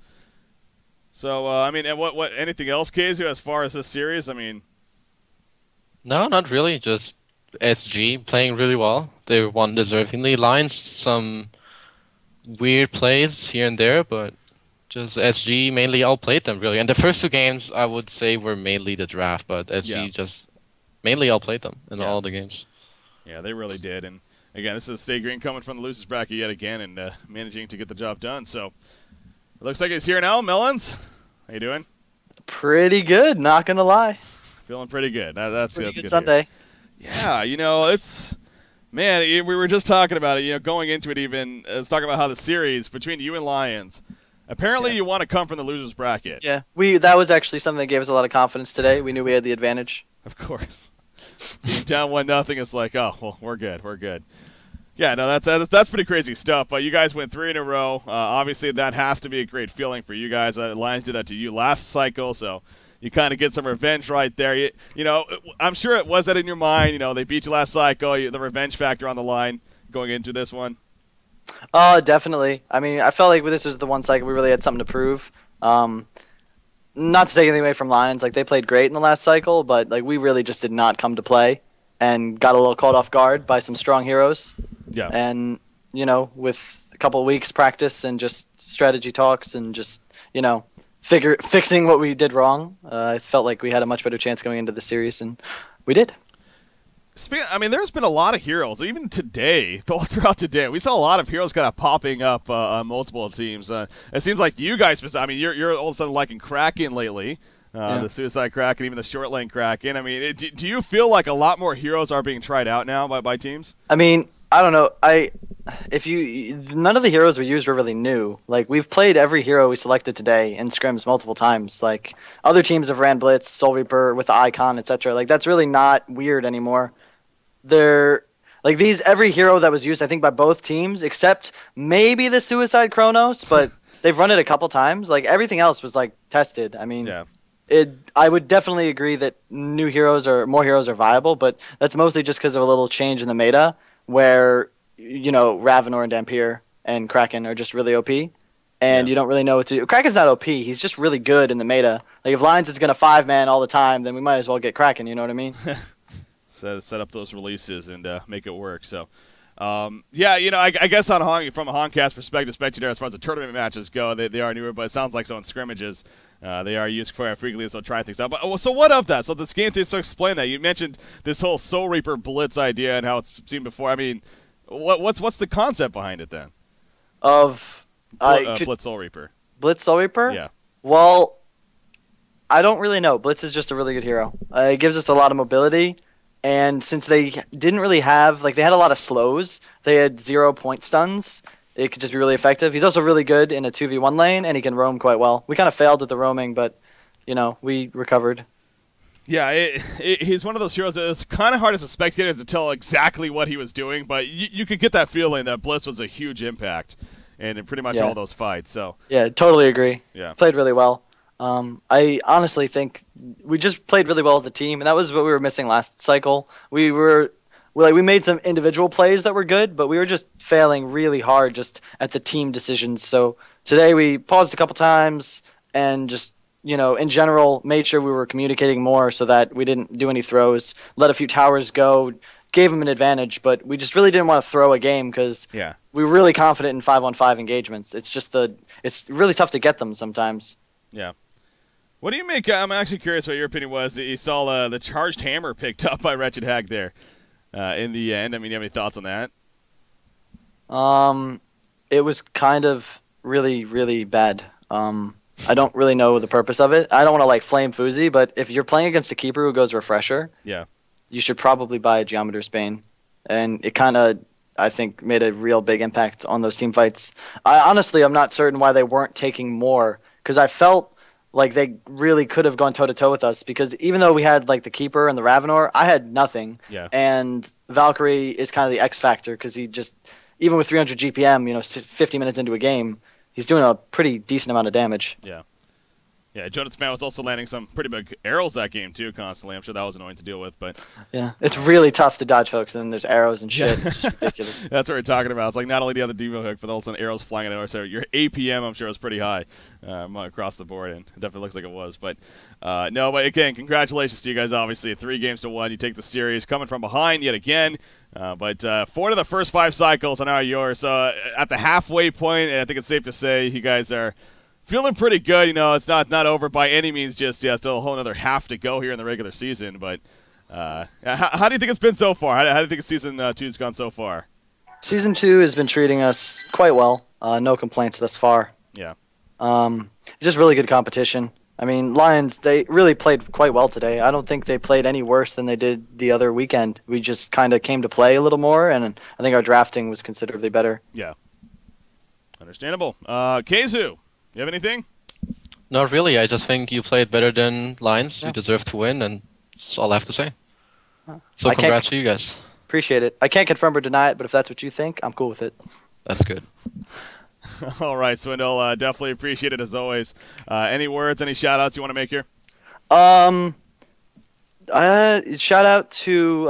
So, I mean, and what anything else, Kazu, as far as this series? I mean, no, not really. Just SG playing really well. They won deservingly. Lions, some weird plays here and there, but just SG mainly outplayed them, really. And the first 2 games, I would say, were mainly the draft, but SG just mainly outplayed them in all the games. Yeah, they really did. And again, this is Stay Green coming from the losers bracket yet again and managing to get the job done. So it looks like he's here now. Melons, how you doing? Pretty good, not going to lie. Feeling pretty good. That's good Sunday. Yeah, you know, it's... Man, we were just talking about it, you know, going into it even, let's talk about how the series between you and Lions, apparently you want to come from the losers bracket. Yeah, that was actually something that gave us a lot of confidence today. We knew we had the advantage. Of course. Being down 1-0, it's like, oh, well, we're good. Yeah, no, that's pretty crazy stuff, but you guys went 3 in a row. Obviously, that has to be a great feeling for you guys. Lions did that to you last cycle, so... You kind of get some revenge right there. You know, I'm sure it was that in your mind. You know, they beat you last cycle. The revenge factor on the line going into this one. Oh, definitely. I mean, I felt like this was the one cycle we really had something to prove. Not to take anything away from Lions. Like, they played great in the last cycle, but like we really just did not come to play and got a little caught off guard by some strong heroes. Yeah. And, you know, with a couple of weeks practice and just strategy talks and just, you know, fixing what we did wrong. I felt like we had a much better chance going into the series, and we did. I mean, there's been a lot of heroes, even today, all throughout today. We saw a lot of heroes kind of popping up on multiple teams. It seems like you guys, I mean, you're all of a sudden liking Kraken lately, the Suicide Kraken, even the Short Lane Kraken. I mean, do you feel like a lot more heroes are being tried out now by teams? I mean, I don't know. if you none of the heroes we used were really new. Like we've played every hero we selected today in scrims multiple times. Like other teams have ran Blitz, Soul Reaper with the icon, etc. Like that's really not weird anymore. They're like these every hero that was used I think by both teams except maybe the Suicide Chronos, but they've run it a couple times. Like everything else was like tested. I mean, yeah. I would definitely agree that new heroes or more heroes are viable, but that's mostly just because of a little change in the meta where, you know, Ravenor and Dampier and Kraken are just really OP, and you don't really know what to do. Kraken's not OP. He's just really good in the meta. Like, if Lions is going to 5-man all the time, then we might as well get Kraken, you know what I mean? Set up those releases and make it work, so... yeah, you know, I guess on from a HoNcast perspective, especially there as far as the tournament matches go, they are newer, but it sounds like so in scrimmages, they are used quite frequently, so try things out. But so what of that? So this game, so explain that. You mentioned this whole Soul Reaper Blitz idea and how it's seen before. I mean, what's the concept behind it then? Of Blitz Soul Reaper. Blitz Soul Reaper? Yeah. Well, I don't really know. Blitz is just a really good hero. It gives us a lot of mobility. And since they didn't really have, like, they had a lot of slows, they had 0 point stuns, it could just be really effective. He's also really good in a 2v1 lane, and he can roam quite well. We kind of failed at the roaming, but, you know, we recovered. Yeah, he's one of those heroes that it's kind of hard as a spectator to tell exactly what he was doing, but you could get that feeling that Blitz was a huge impact in pretty much all those fights. So yeah, totally agree. Yeah. Played really well. I honestly think we just played really well as a team, and that was what we were missing last cycle. We made some individual plays that were good, but we were just failing really hard just at the team decisions. So today we paused a couple times and just, you know, in general, made sure we were communicating more so that we didn't do any throws, let a few towers go, gave them an advantage, but we just really didn't want to throw a game because we were really confident in 5-on-5 engagements. It's just it's really tough to get them sometimes. Yeah. What do you make? I'm actually curious what your opinion was. You saw the charged hammer picked up by Wretched Hag there in the end. I mean, you have any thoughts on that? It was kind of really, really bad. I don't really know the purpose of it. I don't want to like flame Fuzi, but if you're playing against a keeper who goes Refresher, you should probably buy a Geometer's Bane. And it kind of, I think, made a real big impact on those team fights. Honestly, I'm not certain why they weren't taking more, because I felt like they really could have gone toe-to-toe with us, because even though we had like the Keeper and the Ravenor, I had nothing. And Valkyrie is kind of the X factor, because he just, even with 300 GPM, you know, 50 minutes into a game, he's doing a pretty decent amount of damage. Yeah, Jonas Man was also landing some pretty big arrows that game too constantly. I'm sure that was annoying to deal with, but yeah, it's really tough to dodge hooks, and then there's arrows and shit. It's just ridiculous. That's what we're talking about. It's like not only do you have the Devo hook, but also arrows flying at it. So your APM, I'm sure, was pretty high across the board, and it definitely looks like it was. But no, but again, congratulations to you guys. Obviously, 3-1, you take the series, coming from behind yet again. But 4 of the first 5 cycles are now yours. So at the halfway point, and I think it's safe to say you guys are feeling pretty good. You know, it's not over by any means just yet. Still a whole another half to go here in the regular season. But how do you think it's been so far? How do you think Season 2's gone so far? Season 2 has been treating us quite well. No complaints thus far. Yeah. Just really good competition. I mean, Lions, they really played quite well today. I don't think they played any worse than they did the other weekend. We just kind of came to play a little more, and I think our drafting was considerably better. Yeah. Understandable. Keizu, you have anything? Not really. I just think you played better than Lions. You deserve to win, and that's all I have to say. So congrats to you guys. Appreciate it. I can't confirm or deny it, but if that's what you think, I'm cool with it. That's good. All right, Swindle. Definitely appreciate it as always. Any words, any shout-outs you want to make here? Shout out to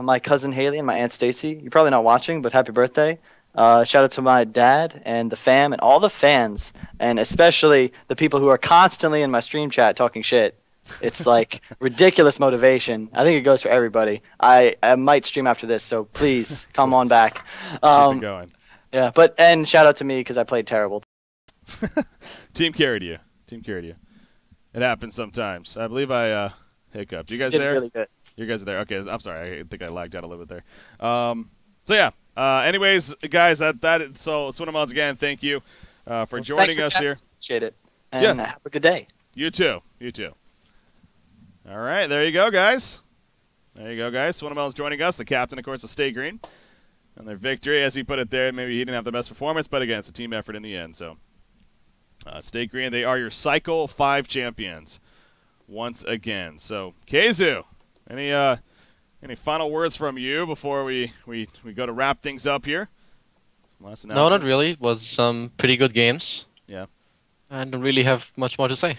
my cousin Haley and my Aunt Stacy. You're probably not watching, but happy birthday. Shout out to my dad and the fam and all the fans, and especially the people who are constantly in my stream chat talking shit. It's like ridiculous motivation. I think it goes for everybody. I might stream after this, so please come on back. Keep it going. Yeah, and shout out to me because I played terrible. Team carried you. It happens sometimes. I believe I hiccuped. You guys there? Really good. You guys are there. Okay, I'm sorry. I think I lagged out a little bit there. So yeah. Anyways, guys, so Swinamons again, thank you for joining us here. Appreciate it. And have a good day. You too. All right, there you go, guys. Swinamons joining us. The captain, of course, of Stay Green. and their victory, as he put it there. Maybe he didn't have the best performance, but again, it's a team effort in the end. So, Stay Green, they are your Cycle 5 champions once again. So, Keizu, any final words from you before we go to wrap things up here? No, not really. It was some pretty good games. Yeah. I don't really have much more to say.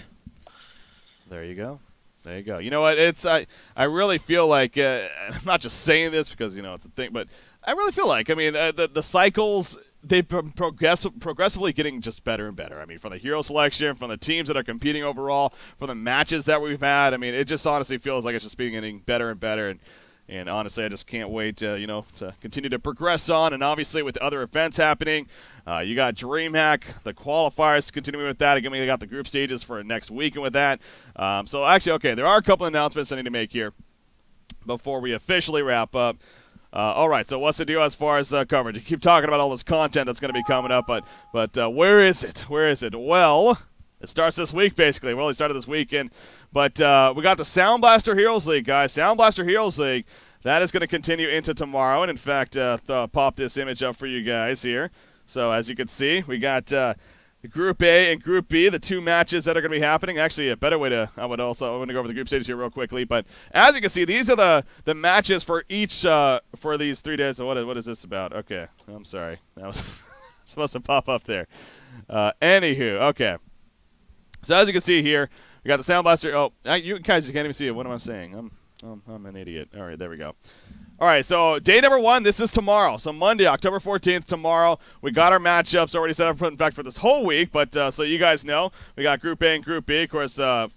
There you go. There you go. You know what? I really feel like I'm not just saying this because it's a thing, but I really feel like the cycles, they've been progressively getting just better and better. I mean, from the hero selection, from the teams that are competing overall, from the matches that we've had. I mean, it just honestly feels like it's just getting better and better. And honestly, I just can't wait to continue to progress on. And obviously, with other events happening, you got DreamHack, the qualifiers continuing with that. Again, we got the group stages for next weekend with that. So actually, okay, there are a couple of announcements I need to make here before we officially wrap up. All right, so what's the deal as far as coverage? You keep talking about all this content that's going to be coming up, but where is it? Where is it? Well, it starts this week, basically. Well, it started this weekend. But we got the Sound Blaster Heroes League, guys. Sound Blaster Heroes League. That is going to continue into tomorrow. And, in fact, pop this image up for you guys here. So, as you can see, we got Group A and Group B, the two matches that are going to be happening. Actually, a better way to – I'm going to go over the group stages here real quickly. But, as you can see, these are the matches for each for these 3 days. So, what is this about? Okay. I'm sorry. That was supposed to pop up there. Anywho, okay. So, as you can see here, we got the Sound Blaster. Oh, you guys can't even see it. What am I saying? I'm an idiot. All right, there we go. All right, so day number 1, this is tomorrow. So Monday, October 14th, tomorrow. We got our matchups already set up, in fact, for this whole week. But so you guys know, we got Group A and Group B. Of course, 6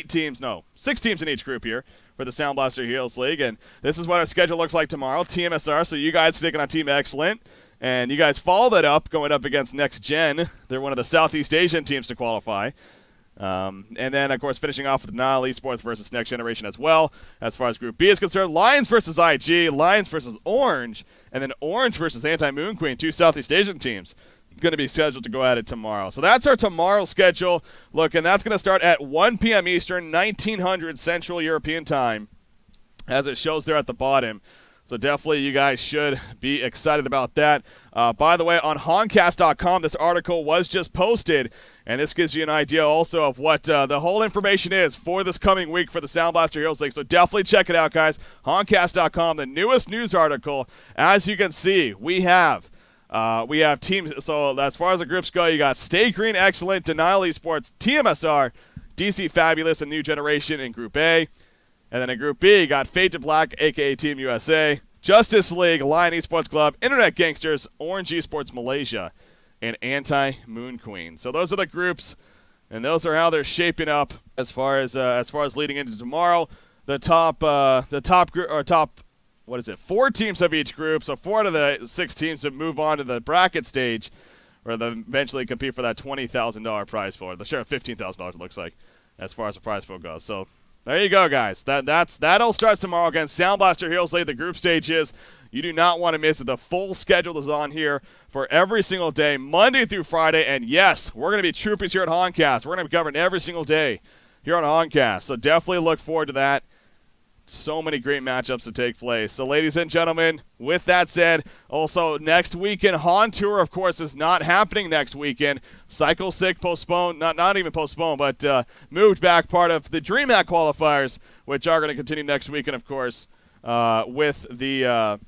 teams in each group here for the Sound Blaster Heroes League. And this is what our schedule looks like tomorrow. TMSR, so you guys are taking on Team Excellent. And you guys follow that up, going up against Next Gen. They're one of the Southeast Asian teams to qualify. And then, of course, finishing off with Nile Esports versus Next Generation as well. As far as Group B is concerned, Lions versus IG, Lions versus Orange, and then Orange versus Anti-Moon Queen, 2 Southeast Asian teams going to be scheduled to go at it tomorrow. So that's our tomorrow schedule. Look, and that's going to start at 1 p.m. Eastern, 1900 Central European Time, as it shows there at the bottom. So definitely you guys should be excited about that. By the way, on HoNcast.com, this article was just posted, and this gives you an idea also of what the whole information is for this coming week for the Sound Blaster Heroes League. So definitely check it out, guys. HoNcast.com, the newest news article. As you can see, we have teams. So as far as the groups go, you got Stay Green, Excellent, Denial Esports, TMSR, DC Fabulous, and New Generation in Group A. And then in Group B, you got Fade to Black, a.k.a. Team USA, Justice League, Lion Esports Club, Internet Gangsters, Orange Esports Malaysia, and Anti-Moon Queen. So those are the groups, and those are how they're shaping up as far as leading into tomorrow. The top 4 teams of each group. So 4 out of the 6 teams would move on to the bracket stage, where they'll eventually compete for that $20,000 prize pool. The share of $15,000 it looks like, as far as the prize pool goes. So there you go, guys. That all starts tomorrow against Sound Blaster Heroes League. The group stage is. You do not want to miss it. The full schedule is on here for every single day, Monday through Friday. And yes, we're going to be troopers here at HoNcast. We're going to be covering every single day here on HoNcast. So definitely look forward to that. So many great matchups to take place. So ladies and gentlemen, with that said, also next weekend, HoN Tour, of course, is not happening next weekend. Cycle 6 postponed, not even postponed, but moved back, part of the DreamHack qualifiers, which are going to continue next weekend, of course, with the